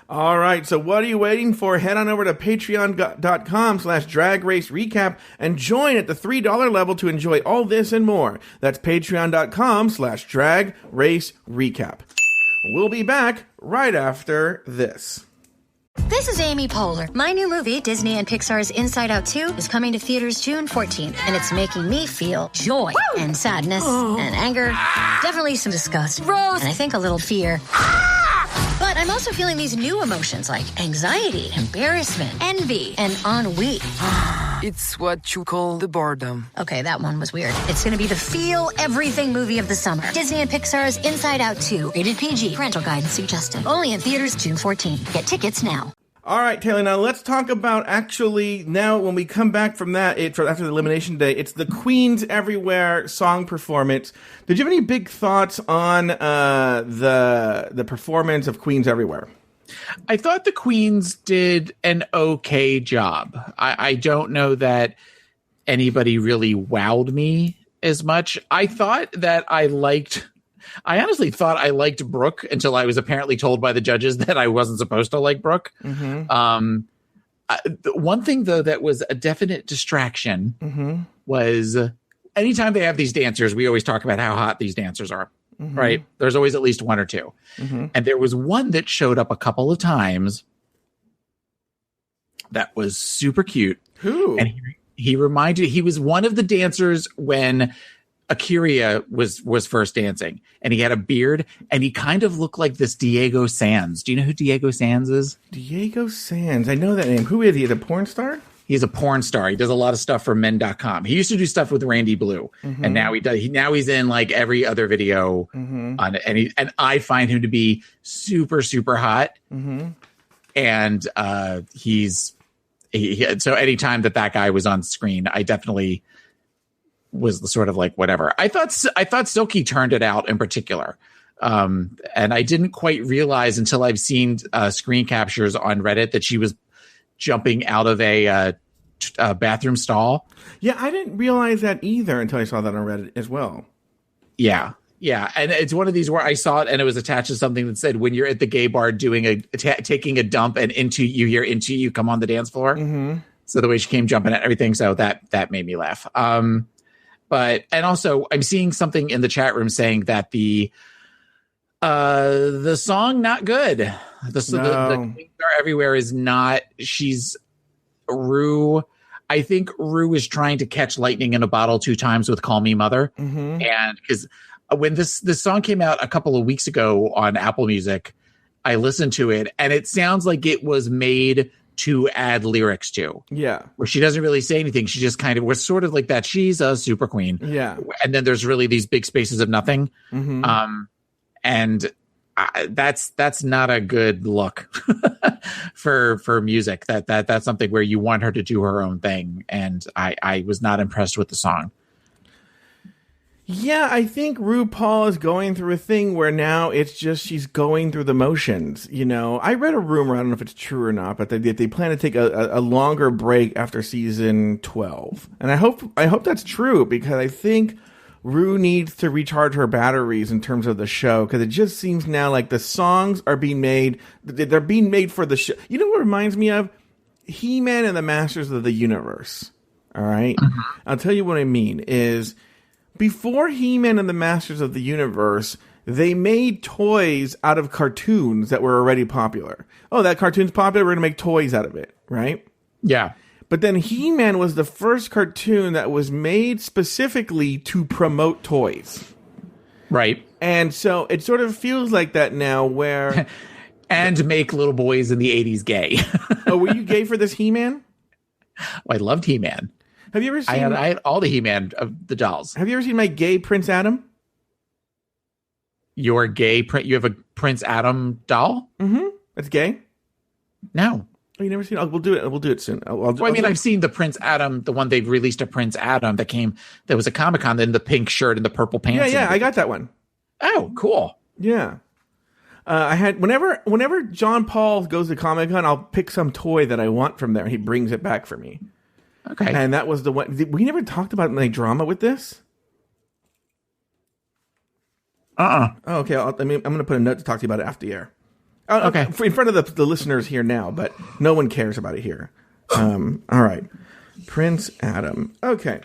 All right, so what are you waiting for? Head on over to patreon.com/Drag Race Recap and join at the $3 level to enjoy all this and more. That's patreon.com/Drag Race Recap. We'll be back right after this. This is Amy Poehler. My new movie, Disney and Pixar's Inside Out 2, is coming to theaters June 14th, and it's making me feel joy and sadness and anger, definitely some disgust, and I think a little fear. But I'm also feeling these new emotions like anxiety, embarrassment, envy, and ennui. It's what you call the boredom. Okay, that one was weird. It's going to be the feel everything movie of the summer. Disney and Pixar's Inside Out 2. Rated PG. Parental guidance suggested. Only in theaters June 14th. Get tickets now. All right, Taylor, now let's talk about actually now when we come back from that, after the Elimination Day, it's the Queens Everywhere song performance. Did you have any big thoughts on the performance of Queens Everywhere? I thought the Queens did an okay job. I don't know that anybody really wowed me as much. I honestly thought I liked Brooke until I was apparently told by the judges that I wasn't supposed to like Brooke. Mm-hmm. One thing, though, that was a definite distraction was anytime they have these dancers, we always talk about how hot these dancers are, right? There's always at least one or two. And there was one that showed up a couple of times that was super cute. Who? And he was one of the dancers when Akira was first dancing, and he had a beard, and he kind of looked like this Diego Sands. Do you know who Diego Sands is? Diego Sands. I know that name. Who is he? The porn star? He's a porn star. He does a lot of stuff for men.com. He used to do stuff with Randy Blue, and now he's in like every other video on it. And I find him to be super, super hot. And so anytime that guy was on screen, I definitely was sort of like whatever. I thought Silky turned it out in particular. And I didn't quite realize until I've seen screen captures on Reddit that she was jumping out of a bathroom stall. Yeah, I didn't realize that either until I saw that on Reddit as well. Yeah. And it's one of these where I saw it and it was attached to something that said, when you're at the gay bar doing taking a dump and into you come on the dance floor. So the way she came jumping at everything. So that made me laugh. And also I'm seeing something in the chat room saying that the song not good. The Queens Are Everywhere is not. She's Rue is trying to catch lightning in a bottle 2 times with Call Me Mother. Mm-hmm. And because when this song came out a couple of weeks ago on Apple Music, I listened to it and it sounds like it was made to add lyrics to. Yeah. Where she doesn't really say anything. She just kind of was sort of like that. She's a super queen. Yeah. And then there's really these big spaces of nothing. Mm-hmm. And that's not a good look for music. That's something where you want her to do her own thing. And I was not impressed with the song. Yeah, I think RuPaul is going through a thing where now it's just she's going through the motions. You know, I read a rumor, I don't know if it's true or not, but they plan to take a longer break after season 12. And I hope that's true, because I think Ru needs to recharge her batteries in terms of the show, because it just seems now like the songs are being made, they're being made for the show. You know what it reminds me of? He-Man and the Masters of the Universe. All right? Mm-hmm. I'll tell you what I mean is, before He-Man and the Masters of the Universe, they made toys out of cartoons that were already popular. Oh, that cartoon's popular, we're going to make toys out of it, right? Yeah. But then He-Man was the first cartoon that was made specifically to promote toys. Right. And so it sort of feels like that now where... and make little boys in the 80s gay. Oh, were you gay for this He-Man? Oh, I loved He-Man. Have you ever seen... I had all the He-Man of the dolls. Have you ever seen my gay Prince Adam? Your gay... You have a Prince Adam doll? Mm-hmm. That's gay? No. Oh, you never seen it? We'll do it. We'll do it soon. I've seen the Prince Adam, the one they've released a Prince Adam that was a Comic-Con, then the pink shirt and the purple pants. Yeah, I got that one. Oh, cool. Yeah. I had... Whenever John Paul goes to Comic-Con, I'll pick some toy that I want from there. He brings it back for me. Okay. And that was the one. We never talked about my drama with this. Oh, okay. I'm going to put a note to talk to you about it after the air. Okay. In front of the listeners here now, but no one cares about it here. All right. Prince Adam. Okay.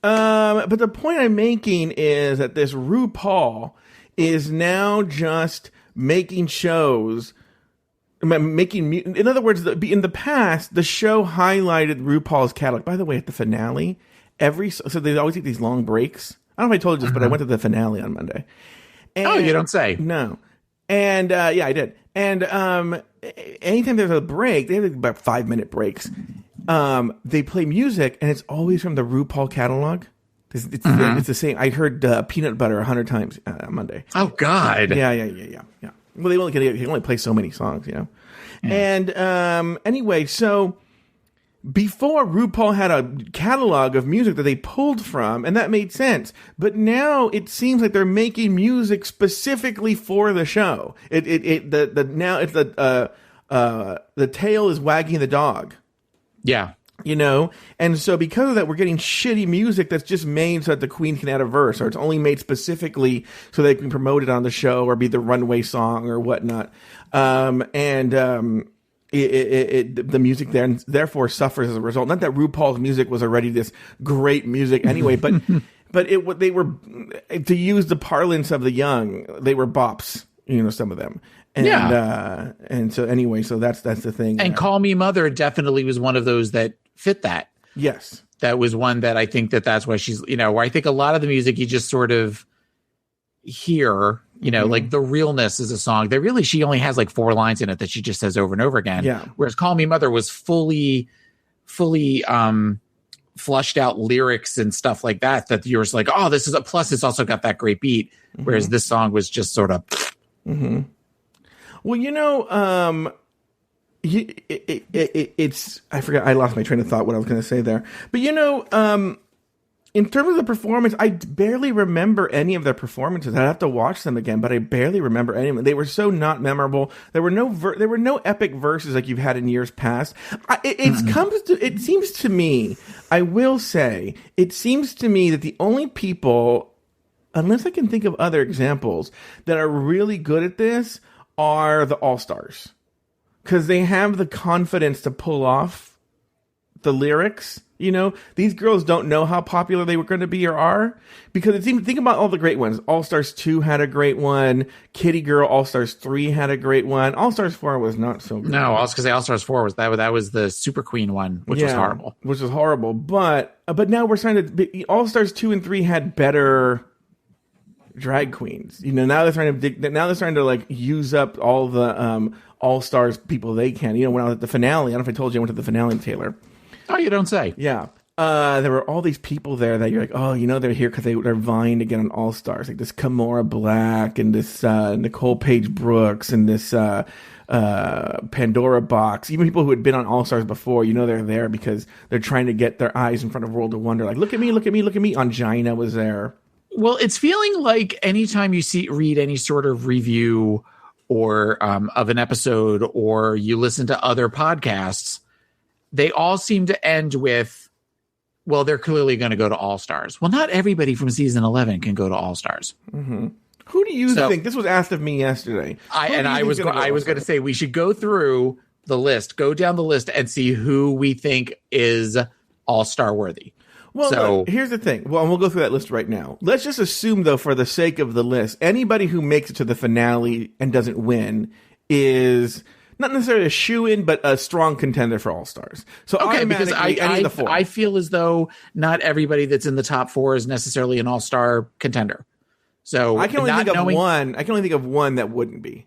But the point I'm making is that this RuPaul is now just making shows. In other words, in the past, the show highlighted RuPaul's catalog. By the way, at the finale, so they always take these long breaks. I don't know if I told you this, but I went to the finale on Monday. And, you don't say. No. And, yeah, I did. And anytime there's a break, they have about 5-minute breaks. They play music, and it's always from the RuPaul catalog. It's the same. I heard Peanut Butter 100 times on Monday. Oh, God. Yeah. Well, they can only play so many songs, you know. Yeah. And anyway, so before RuPaul had a catalog of music that they pulled from, and that made sense. But now it seems like they're making music specifically for the show. Now it's the tail is wagging the dog. Yeah. You know, and so because of that, we're getting shitty music that's just made so that the queen can add a verse, or it's only made specifically so they can promote it on the show or be the runway song or whatnot. The music there therefore suffers as a result. Not that RuPaul's music was already this great music anyway, but they were, to use the parlance of the young, they were bops. You know, some of them. And, and so anyway, so that's the thing. And Call Me Mother definitely was one of those that fit that. Yes. That was one that I think that's why she's, you know, where I think a lot of the music you just sort of hear, you know, like The Realness is a song that she only has like 4 lines in it that she just says over and over again. Yeah. Whereas Call Me Mother was fully flushed out lyrics and stuff like that you're just like, oh, this is plus it's also got that great beat. Whereas this song was just sort of. Mm-hmm. Well, you know, it's I forgot. I lost my train of thought. What I was going to say there, but you know, in terms of the performance, I barely remember any of their performances. I'd have to watch them again, but I barely remember any of them. They were so not memorable. There were no epic verses like you've had in years past. It seems to me, I will say, it seems to me that the only people, unless I can think of other examples, that are really good at this are the All-Stars. Because they have the confidence to pull off the lyrics. You know, these girls don't know how popular they were going to be or are, because it's even, think about all the great ones. All Stars 2 had a great one. Kitty Girl All Stars 3 had a great one. All Stars 4 was not so good. No, I was going to say All Stars 4 was that was the Super Queen one, which was horrible. Which was horrible. But now we're starting to, All Stars 2 and 3 had better drag queens. You know, now they're starting to like use up all the All Stars people they can. You know, when I was at the finale, I don't know if I told you I went to the finale, Taylor. Oh, you don't say. Yeah. There were all these people there that you're like, oh, you know, they're here because they're vying to get on All Stars. Like this Kimora Black and this Nicole Page Brooks and this Pandora Box. Even people who had been on All Stars before, you know, they're there because they're trying to get their eyes in front of World of Wonder. Like, look at me, look at me, look at me. Angina was there. Well, it's feeling like anytime you read any sort of review or of an episode, or you listen to other podcasts, they all seem to end with, well, they're clearly going to go to All Stars. Well, not everybody from season 11 can go to All Stars. Mm-hmm. Who do you think? This was asked of me yesterday. I was going to say we should go through the list, go down the list, and see who we think is All Star worthy. Well, look, here's the thing. Well, we'll go through that list right now. Let's just assume, though, for the sake of the list, anybody who makes it to the finale and doesn't win is not necessarily a shoo-in, but a strong contender for All Stars. So okay, because any of the four. I feel as though not everybody that's in the top four is necessarily an All Star contender. So I can only think of one. I can only think of one that wouldn't be.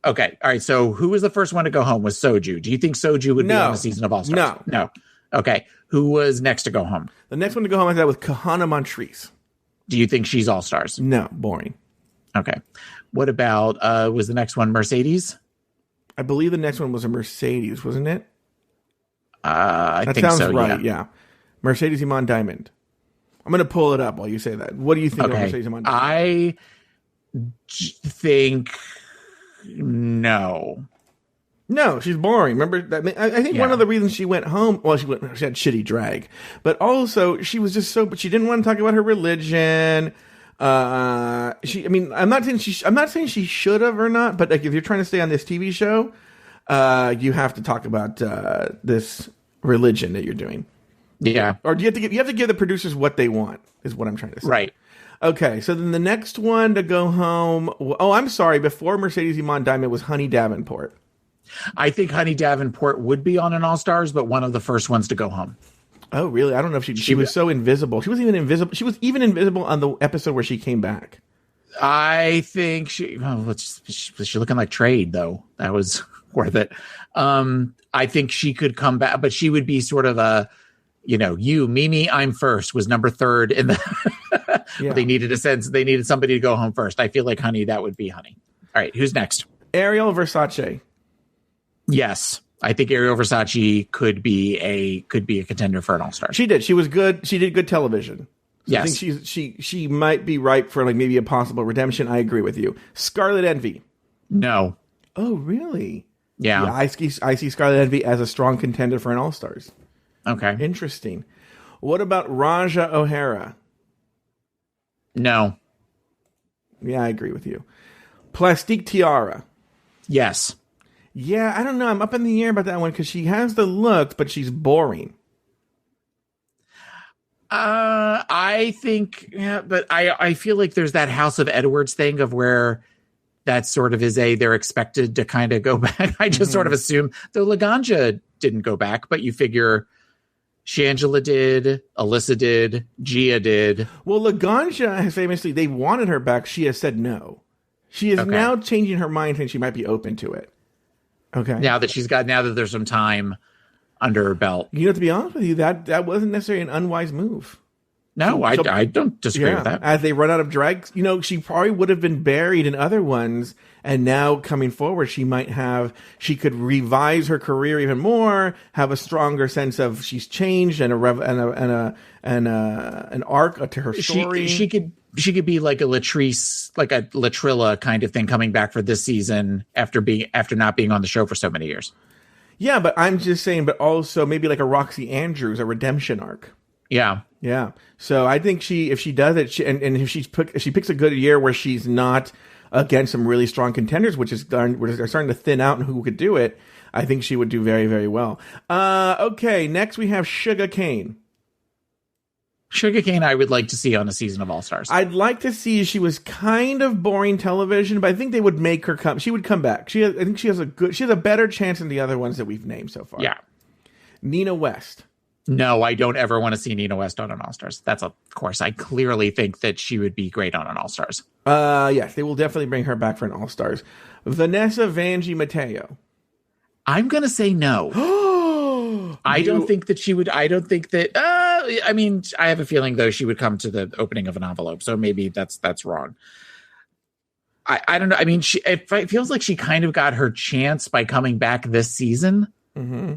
Okay, all right. So who was the first one to go home? Was Soju? Do you think Soju would be on the season of All Stars? No. Okay. Who was next to go home? The next one to go home, I thought, was Kahana Montrese. Do you think she's All Stars? No, boring. Okay. What about was the next one Mercedes? I believe the next one was a Mercedes, wasn't it? I think so. That sounds right. right. Yeah. Mercedes Iman Diamond. I'm going to pull it up while you say that. What do you think of Mercedes Iman Diamond? I think no. No, she's boring. Remember that? I think one of the reasons she went home, well, she had shitty drag, but also she was just but she didn't want to talk about her religion. I'm not saying she should have or not, but like if you're trying to stay on this TV show, you have to talk about this religion that you're doing. Yeah. Or you have to give the producers what they want, is what I'm trying to say. Right. Okay, so then the next one to go home. Oh, I'm sorry. Before Mercedes Iman Diamond was Honey Davenport. I think Honey Davenport would be on an All Stars, but one of the first ones to go home. Oh, really? I don't know if she was so invisible. She wasn't even invisible. She was even invisible on the episode where she came back. I think she looking like Trade, though. That was worth it. I think she could come back, but she would be sort of a, Mimi, I'm first was number 3 in the. Yeah. They needed somebody to go home first. I feel like Honey, that would be Honey. All right, who's next? Ariel Versace. Yes, I think Ariel Versace could be a contender for an All Star. She did. She was good. She did good television. So yes, I think she might be ripe for like maybe a possible redemption. I agree with you. Scarlet Envy. No. Oh, really? Yeah. I see Scarlet Envy as a strong contender for an All Stars. Okay. Interesting. What about Raja O'Hara? No. Yeah, I agree with you. Plastique Tiara. Yes. Yeah, I don't know. I'm up in the air about that one because she has the look, but she's boring. I think, but I feel like there's that House of Edwards thing of where that sort of is they're expected to kind of go back. I just sort of assume, though Laganja didn't go back, but you figure Shangela did, Alyssa did, Gia did. Well, Laganja has famously, they wanted her back. She has said no. She is now changing her mind and she might be open to it. Okay. Now that there's some time under her belt. To be honest with you, that wasn't necessarily an unwise move. No, I don't disagree with that. As they run out of drag, she probably would have been buried in other ones, and now coming forward, she could revise her career even more, have a stronger sense of she's changed and an arc to her story. She could be like a Latrice, like a Latrilla kind of thing coming back for this season after not being on the show for so many years. Yeah, but I'm just saying, but also maybe like a Roxy Andrews, a redemption arc. Yeah. Yeah. So I think if she does it, and if she picks a good year where she's not against some really strong contenders, which is they're starting to thin out and who could do it. I think she would do very, very well. Okay, next we have Sugar Cane. Sugar Cane, I would like to see on a season of All Stars. I'd like to see. She was kind of boring television, but I think they would make her come. She would come back. I think she has a better chance than the other ones that we've named so far. Yeah. Nina West. No, I don't ever want to see Nina West on an All Stars. That's of course. I clearly think that she would be great on an All Stars. Yes, they will definitely bring her back for an All Stars. Vanessa Vanjie Mateo. I'm going to say no. I don't think that she would. I don't think that. I mean, I have a feeling though she would come to the opening of an envelope, so maybe that's wrong. I don't know. I mean, it feels like she kind of got her chance by coming back this season. Mm-hmm.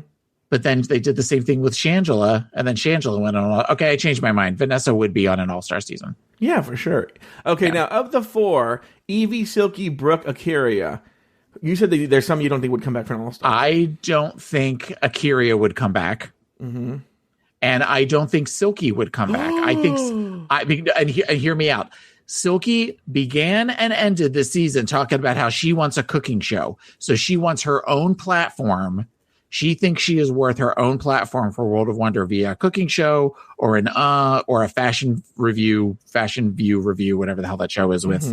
But then they did the same thing with Shangela, and then Shangela went on. Okay, I changed my mind. Vanessa would be on an All-Star season. Yeah, for sure. Okay, Now of the four, Evie, Silky, Brooke, Akira. You said that there's some you don't think would come back for an All-Star. I don't think Akira would come back. Mm-hmm. And I don't think Silky would come back. I think, and hear me out. Silky began and ended this season talking about how she wants a cooking show. So she wants her own platform. She thinks she is worth her own platform for World of Wonder via a cooking show or or a fashion view review, whatever the hell that show is with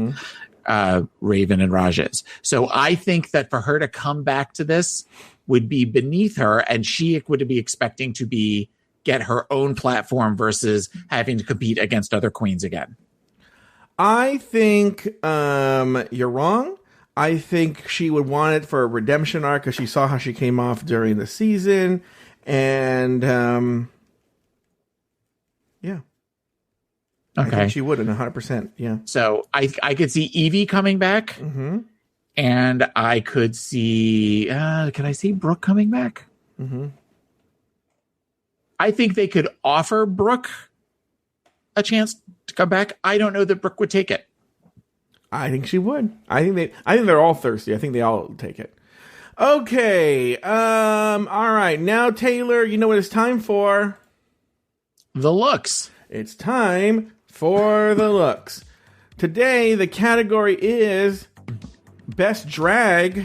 Raven and Rajes. So I think that for her to come back to this would be beneath her, and she would be expecting to get her own platform versus having to compete against other queens again. I think you're wrong. I think she would want it for a redemption arc because she saw how she came off during the season. And, yeah. Okay. I think she would, 100%. Yeah. So I could see Evie coming back. Mm-hmm. And I could see, can I see Brooke coming back? Mm-hmm. I think they could offer Brooke a chance to come back. I don't know that Brooke would take it. I think she would. I think they're all thirsty. I think they all take it. Okay. All right. Now, Taylor, you know what it's time for? The looks. It's time for the looks. Today, the category is Best Drag.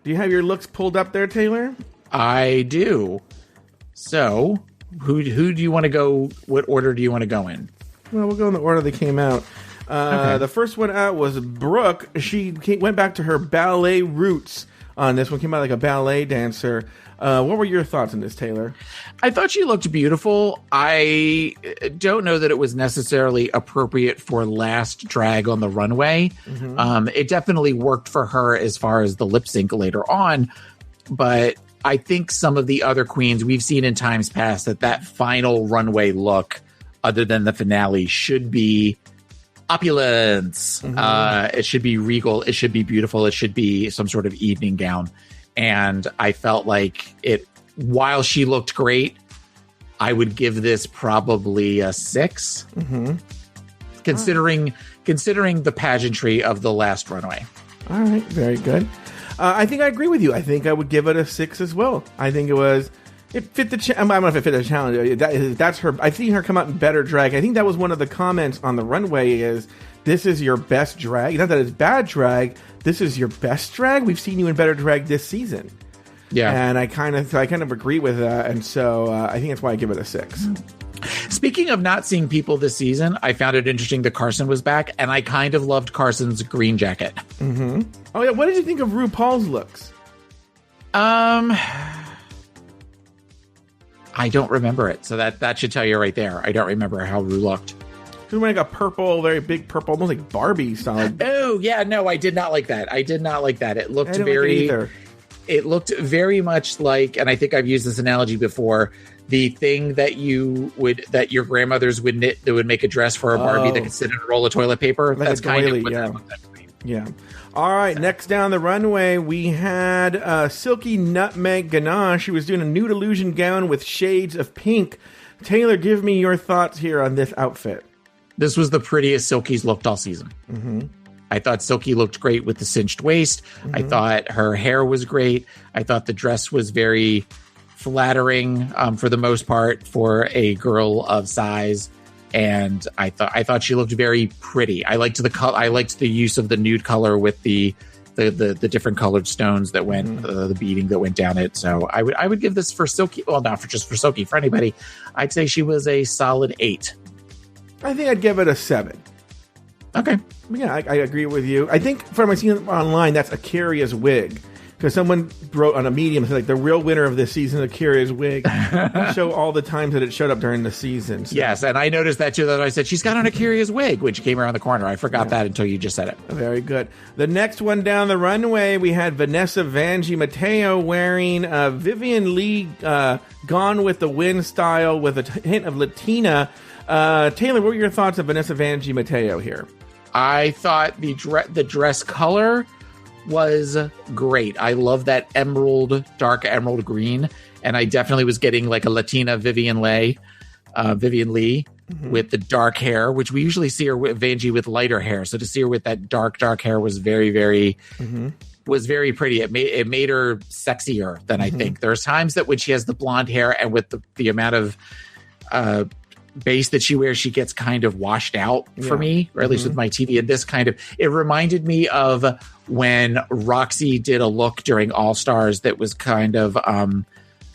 Do you have your looks pulled up there, Taylor? I do. So, who do you want to go? What order do you want to go in? Well, we'll go in the order they came out. Okay. The first one out was Brooke. She went back to her ballet roots on this one. Came out like a ballet dancer. What were your thoughts on this, Taylor? I thought she looked beautiful. I don't know that it was necessarily appropriate for last drag on the runway. Mm-hmm. It definitely worked for her as far as the lip sync later on. But I think some of the other queens we've seen in times past that final runway look, other than the finale, should be opulence. Mm-hmm. It should be regal. It should be beautiful. It should be some sort of evening gown. And I felt like while she looked great, I would give this probably a 6. Mm-hmm. Considering the pageantry of the last runway. All right. Very good. I think I agree with you. I think I would give it a 6 as well. I think it fit the I don't know if it fit the challenge. That's her. I've seen her come out in better drag. I think that was one of the comments on the runway is, this is your best drag. Not that it's bad drag. This is your best drag. We've seen you in better drag this season. Yeah. And I kind of agree with that. And so I think that's why I give it a 6. Speaking of not seeing people this season, I found it interesting that Carson was back, and I kind of loved Carson's green jacket. Mm-hmm. Oh, yeah. What did you think of RuPaul's looks? I don't remember it. So that should tell you right there. I don't remember how Ru looked. She was wearing like a purple, very big purple, almost like Barbie style. Oh, yeah. No, I did not like that. It looked it looked very much like, and I think I've used this analogy before, the thing that your grandmothers would knit that would make a dress for a Barbie that could sit in a roll of toilet paper. Like that's kind of what that looked like to me. Yeah. All right, next down the runway, we had Silky Nutmeg Ganache. She was doing a nude illusion gown with shades of pink. Taylor, give me your thoughts here on this outfit. This was the prettiest Silky's looked all season. Mm-hmm. I thought Silky looked great with the cinched waist. Mm-hmm. I thought her hair was great. I thought the dress was very flattering for the most part for a girl of size. and I thought she looked very pretty. I liked the color. I liked the use of the nude color with the different colored stones that went the beading that went down it. So I would give this for Silky. Well, not for just for Silky, for anybody. I'd say she was a solid 8. I think I'd give it a 7. Okay. Yeah, I agree with you. I think from my seeing online, that's Akira's wig. Because someone wrote on a medium, like the real winner of this season, Akira's wig. Show all the times that it showed up during the season. So. Yes, and I noticed that too. That I said she's got on Akira's wig when she came around the corner. I forgot that until you just said it. Very good. The next one down the runway, we had Vanessa Vanjie Mateo wearing Vivian Lee Gone with the Wind style with a hint of Latina. Taylor, what were your thoughts of Vanessa Vanjie Mateo here? I thought the dress color was great. I love that dark emerald green, and I definitely was getting like a Latina Vivian Lee with the dark hair, which we usually see her with Vanjie with lighter hair. So to see her with that dark hair was very, very was very pretty. It made her sexier than I think. There's times that when she has the blonde hair and with the amount of base that she wears, she gets kind of washed out for me, or at least with my TV. And this it reminded me of when Roxy did a look during All Stars that was kind of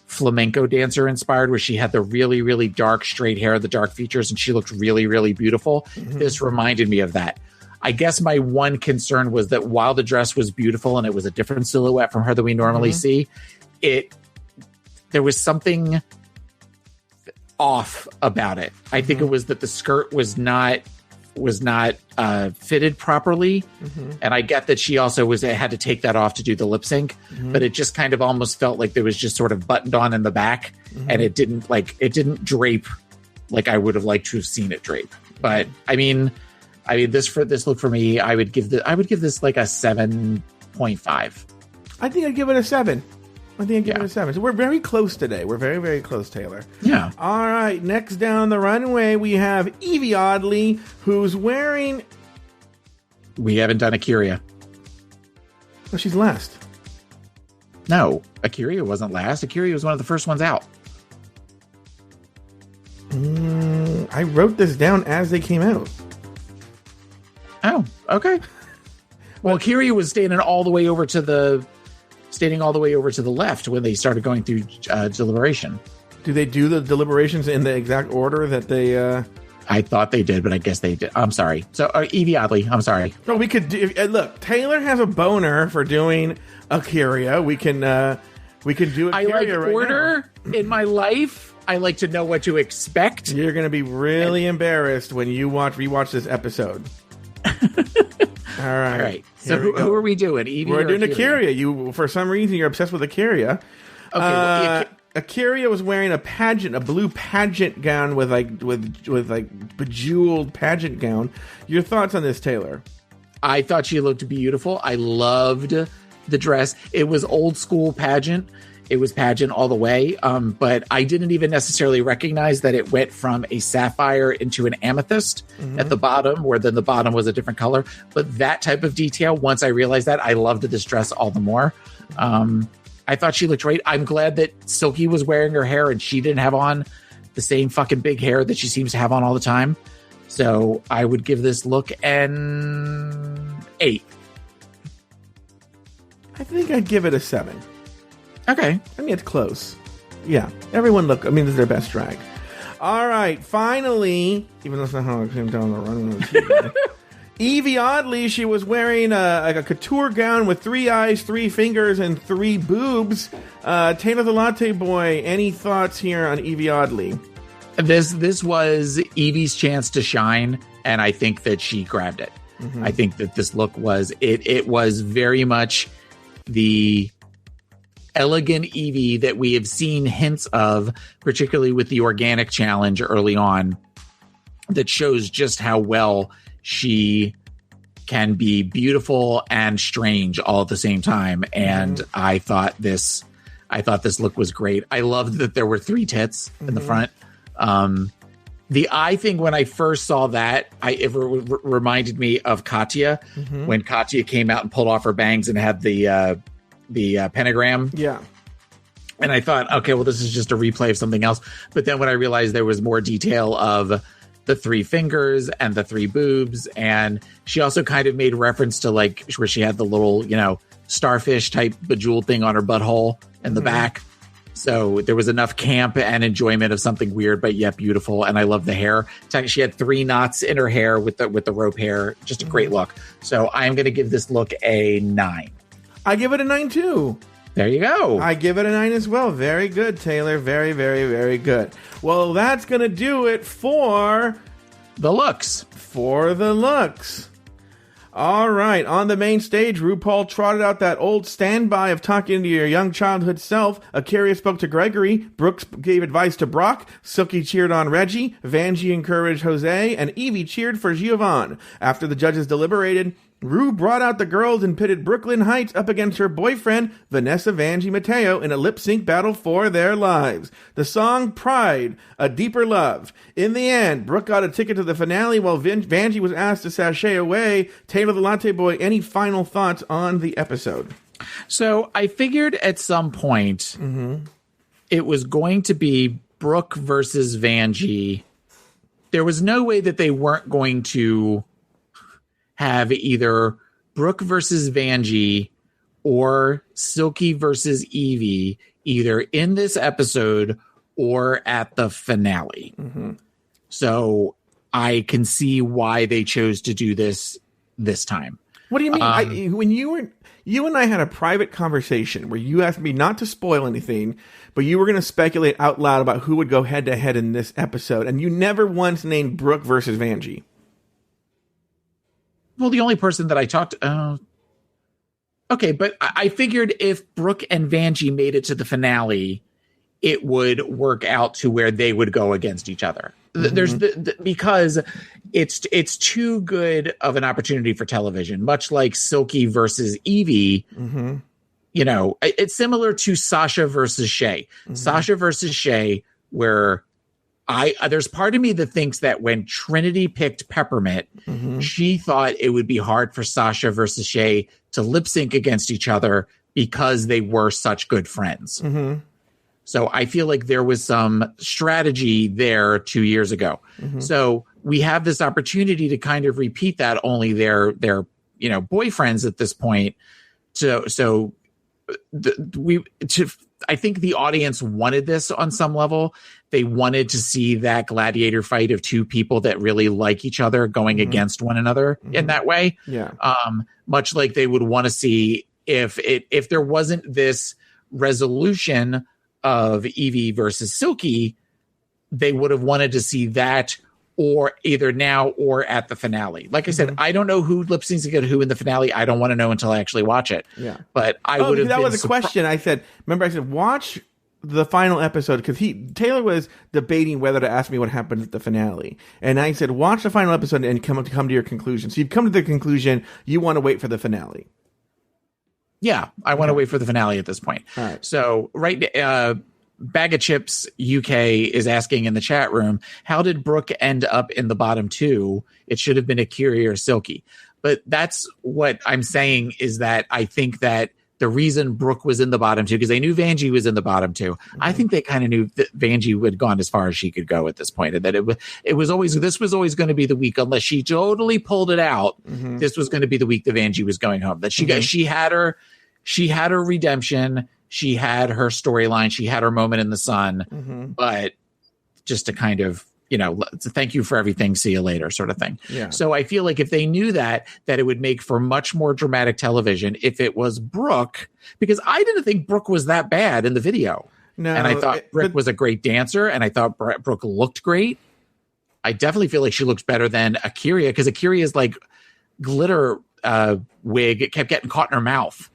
flamenco dancer inspired, where she had the really, really dark straight hair, the dark features, and she looked really, really beautiful. This reminded me of that. I guess my one concern was that while the dress was beautiful and it was a different silhouette from her that we normally see, there was something off about it. I think it was that the skirt was not fitted properly, and I get that she also had to take that off to do the lip sync, but it just kind of almost felt like there was just sort of buttoned on in the back, and it didn't drape like I would have liked to have seen it drape. But I mean this look for me, I would give this like a 7.5. I think I'd give it a 7. I think I'd give it a 7. So we're very close today. We're very, very close, Taylor. Yeah. All right. Next down the runway, we have Evie Oddly, who's wearing... We haven't done Akira. Oh, she's last. No, Akira wasn't last. Akira was one of the first ones out. I wrote this down as they came out. Oh, okay. Well, Akira was standing all the way over to the left when they started going through deliberation. Do they do the deliberations in the exact order that they... I thought they did, but I guess they did. I'm sorry. So, Evie Oddly, I'm sorry. No, we could do... Look, Taylor has a boner for doing Akira. We can do Akira I like right order now. In my life. I like to know what to expect. You're going to be really embarrassed when you rewatch this episode. All right. So who are we doing? Evie We're doing Akira? You, for some reason, you're obsessed with Akira. Okay. Akira was wearing a blue pageant gown with bejeweled pageant gown. Your thoughts on this, Taylor? I thought she looked beautiful. I loved the dress. It was old school pageant. It was pageant all the way. But I didn't even necessarily recognize that it went from a sapphire into an amethyst at the bottom, where then the bottom was a different color. But that type of detail, once I realized that, I loved this dress all the more. I thought she looked great. I'm glad that Silky was wearing her hair and she didn't have on the same fucking big hair that she seems to have on all the time. So I would give this look an 8. I think I'd give it a 7. Okay. I mean, it's close. Yeah. Everyone this is their best drag. All right. Finally, even though it's not how I came down the runway. Evie Oddly, she was wearing a couture gown with 3 eyes, 3 fingers, and 3 boobs. Taylor the Latte Boy, any thoughts here on Evie Oddly? This was Evie's chance to shine, and I think that she grabbed it. I think that this look was it was very much the elegant Evie that we have seen hints of, particularly with the organic challenge early on, that shows just how well she can be beautiful and strange all at the same time. And I thought this look was great. I loved that there were 3 tits in the front. The eye thing, when I first saw that, it reminded me of Katya when Katya came out and pulled off her bangs and had the pentagram. Yeah. And I thought, okay, well, this is just a replay of something else. But then when I realized there was more detail of the three fingers and the three boobs. And she also kind of made reference to like where she had the little, starfish type bejeweled thing on her butthole in the back. So there was enough camp and enjoyment of something weird, but yet beautiful. And I love the hair. She had 3 knots in her hair with the rope hair. Just a great look. So I'm going to give this look a 9. I give it a 9 too. There you go. I give it a 9 as well. Very good, Taylor. Very, very, very good. Well, that's going to do it for the looks. All right, on the main stage, RuPaul trotted out that old standby of talking to your young childhood self. Akira spoke to Gregory, Brooks gave advice to Brock, Silky cheered on Reggie, Vanjie encouraged Jose, and Evie cheered for Giovanni. After the judges deliberated, Ru brought out the girls and pitted Brooklyn Heights up against her boyfriend, Vanessa Vanjie Mateo, in a lip-sync battle for their lives. The song Pride, A Deeper Love. In the end, Brooke got a ticket to the finale while Vanjie was asked to sashay away. Taylor the Latte Boy, any final thoughts on the episode? So I figured at some point it was going to be Brooke versus Vanjie. There was no way that they weren't going to have either Brooke versus Vanjie or Silky versus Evie either in this episode or at the finale. So I can see why they chose to do this time. What do you mean? When you and I had a private conversation where you asked me not to spoil anything, but you were going to speculate out loud about who would go head to head in this episode, and you never once named Brooke versus Vanjie. Well, the only person that I talked okay, but I figured if Brooke and Vanjie made it to the finale, it would work out to where they would go against each other. There's because it's too good of an opportunity for television, much like Silky versus Evie. It's similar to Sasha versus Shay. Sasha versus Shay, where there's part of me that thinks that when Trinity picked Peppermint, she thought it would be hard for Sasha versus Shay to lip sync against each other because they were such good friends. So I feel like there was some strategy there 2 years ago. So we have this opportunity to kind of repeat that, only they're boyfriends at this point. I think the audience wanted this on some level. They wanted to see that gladiator fight of two people that really like each other going against one another in that way. Much like they would want to see if there wasn't this resolution of Evie versus Silky, they would have wanted to see that, or either now or at the finale. Like I said, I don't know who lip syncs against who in the finale. I don't want to know until I actually watch it. But I would have. That was a question. I said, watch the final episode, because Taylor was debating whether to ask me what happened at the finale, and I said, watch the final episode and come to your conclusion. So you've come to the conclusion you want to wait for the finale. Yeah, I want to wait for the finale at this point. All right. So Bag of Chips UK is asking in the chat room, how did Brooke end up in the bottom 2? It should have been Akira or Silky. But that's what I'm saying, is that I think that the reason Brooke was in the bottom 2, because they knew Vanjie was in the bottom 2. I think they kind of knew that Vanjie had gone as far as she could go at this point, and that this was always going to be the week, unless she totally pulled it out. This was going to be the week that Vanjie was going home. That she had her redemption. She had her storyline. She had her moment in the sun, but just to kind of, thank you for everything, see you later sort of thing. So I feel like if they knew that it would make for much more dramatic television if it was Brooke, because I didn't think Brooke was that bad in the video. No, and I thought Brooke was a great dancer, and I thought Brooke looked great. I definitely feel like she looks better than Akira, because Akira's like glitter wig. It kept getting caught in her mouth.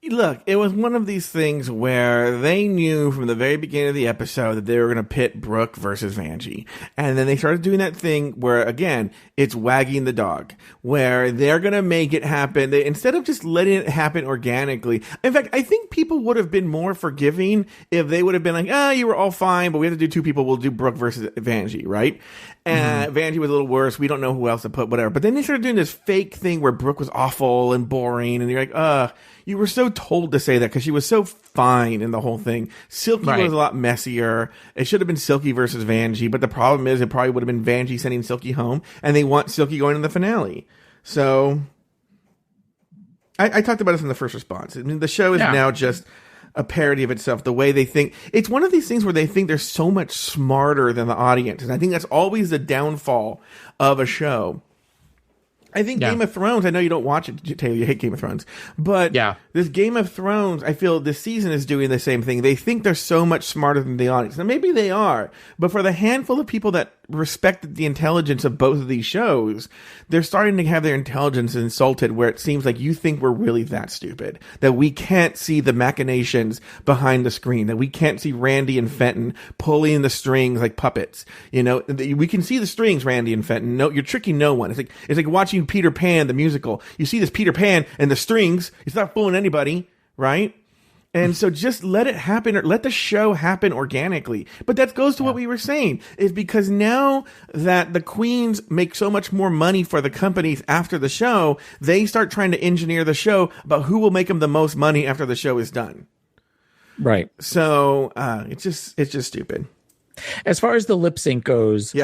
Look, it was one of these things where they knew from the very beginning of the episode that they were going to pit Brooke versus Vanjie. And then they started doing that thing where, again, it's wagging the dog, where they're going to make it happen. Instead of just letting it happen organically. In fact, I think people would have been more forgiving if they would have been like, you were all fine, but we have to do 2 people. We'll do Brooke versus Vanjie, right? And Vanjie was a little worse. We don't know who else to put, whatever. But then they started doing this fake thing where Brooke was awful and boring. And you're like, you were so told to say that because she was so fine in the whole thing. Silky was a lot messier. It should have been Silky versus Vanjie, but the problem is it probably would have been Vanjie sending Silky home, and they want Silky going to the finale. So I talked about this in the first response. I mean, the show is now just a parody of itself, the way they think. It's one of these things where they think they're so much smarter than the audience, and I think that's always the downfall of a show. I think Game of Thrones, I know you don't watch it, Taylor, you hate Game of Thrones, but this Game of Thrones, I feel this season is doing the same thing. They think they're so much smarter than the audience. Now, maybe they are, but for the handful of people that respected the intelligence of both of these shows, they're starting to have their intelligence insulted, where it seems like you think we're really that stupid, that we can't see the machinations behind the screen, that we can't see Randy and Fenton pulling the strings like puppets. You know, we can see the strings, Randy and Fenton. No, you're tricking no one. It's like watching Peter Pan, the musical. You see this Peter Pan and the strings. It's not fooling anybody, right? And so just let it happen, or let the show happen organically. But that goes to what we were saying, is because now that the queens make so much more money for the companies after the show, they start trying to engineer the show about who will make them the most money after the show is done. Right. So it's just stupid. As far as the lip sync goes,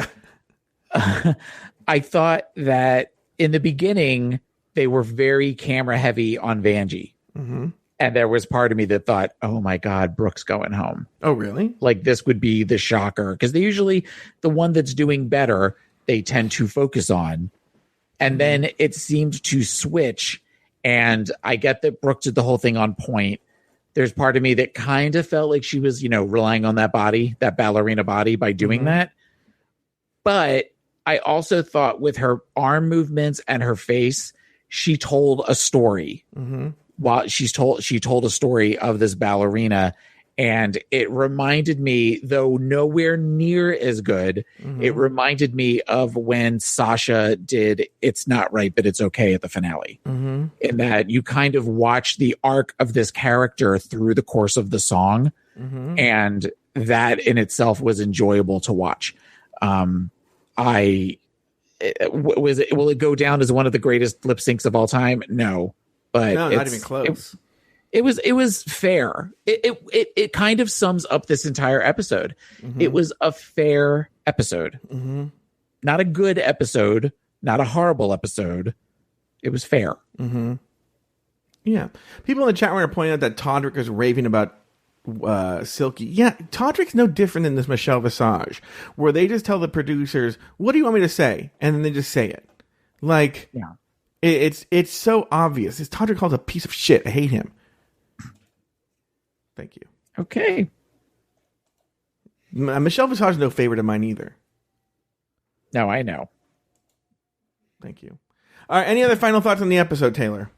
I thought that in the beginning they were very camera heavy on Vanjie. Mm-hmm. And there was part of me that thought, oh my God, Brooke's going home. Oh, really? Like this would be the shocker. Because they usually, the one that's doing better, they tend to focus on. And then it seemed to switch. And I get that Brooke did the whole thing on point. There's part of me that kind of felt like she was, relying on that body, that ballerina body, by doing that. But I also thought with her arm movements and her face, she told a story. Mm-hmm. While she told a story of this ballerina, and it reminded me, though nowhere near as good, it reminded me of when Sasha did It's Not Right, But It's Okay at the finale. Mm-hmm. In that you kind of watch the arc of this character through the course of the song, and that in itself was enjoyable to watch. Will it go down as one of the greatest lip syncs of all time? No. But no, not even close. It was fair. It kind of sums up this entire episode. Mm-hmm. It was a fair episode. Mm-hmm. Not a good episode, not a horrible episode. It was fair. Mm-hmm. Yeah. People in the chat room are pointing out that Todrick is raving about Silky. Yeah, Todrick's no different than this Michelle Visage, where they just tell the producers, what do you want me to say? And then they just say it. Like, yeah. It's so obvious. This Todrick calls a piece of shit. I hate him. Thank you. Okay. Michelle Visage is no favorite of mine either. No, I know. Thank you. All right. Any other final thoughts on the episode, Taylor?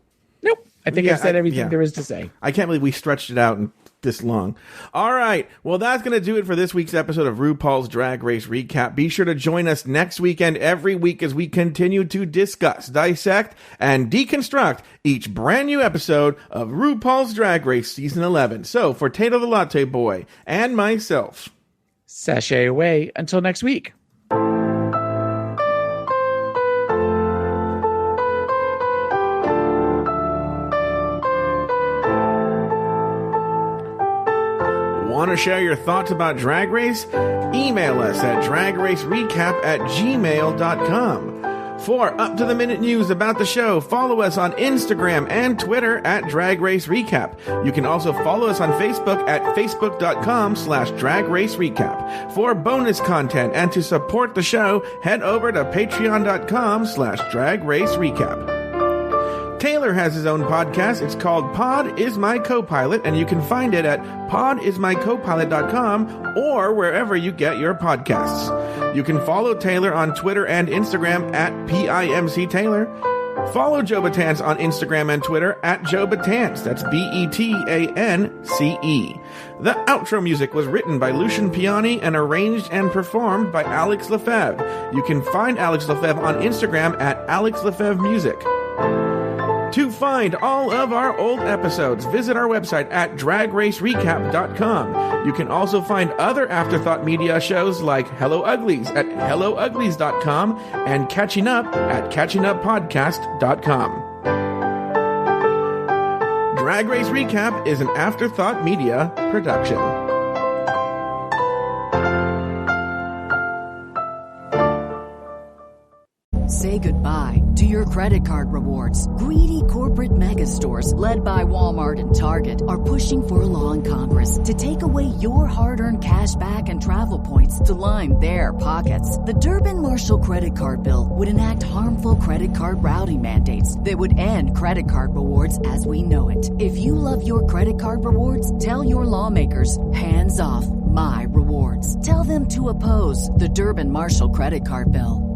Nope. I think I've said everything there is to say. I can't believe we stretched it out this long. All right. Well, that's going to do it for this week's episode of RuPaul's Drag Race Recap. Be sure to join us next weekend, every week, as we continue to discuss, dissect, and deconstruct each brand new episode of RuPaul's Drag Race Season 11. So, for Taylor the Latte Boy and myself, sashay away until next week. Want to share your thoughts about Drag Race? Email us at dragracerecap@gmail.com. For up-to-the-minute news about the show, follow us on Instagram and Twitter at Drag Race Recap. You can also follow us on Facebook at facebook.com/Drag Race Recap. For bonus content and to support the show, head over to patreon.com/Drag Race Recap. Taylor has his own podcast. It's called Pod Is My Co-Pilot, and you can find it at podismycopilot.com or wherever you get your podcasts. You can follow Taylor on Twitter and Instagram at PIMC Taylor. Follow Joe Betance on Instagram and Twitter at Joe Betance. That's BETANCE. The outro music was written by Lucian Piani and arranged and performed by Alex Lefebvre. You can find Alex Lefebvre on Instagram at Alex Lefebvre Music. To find all of our old episodes, visit our website at dragracerecap.com. You can also find other Afterthought Media shows like Hello Uglies at hellouglies.com and Catching Up at catchinguppodcast.com. Drag Race Recap is an Afterthought Media production. Say goodbye to your credit card rewards. Greedy corporate mega stores, led by Walmart and Target, are pushing for a law in Congress to take away your hard-earned cash back and travel points to line their pockets. The Durbin-Marshall credit card bill would enact harmful credit card routing mandates that would end credit card rewards as we know it. If you love your credit card rewards, tell your lawmakers, hands off my rewards. Tell them to oppose the Durbin-Marshall credit card bill.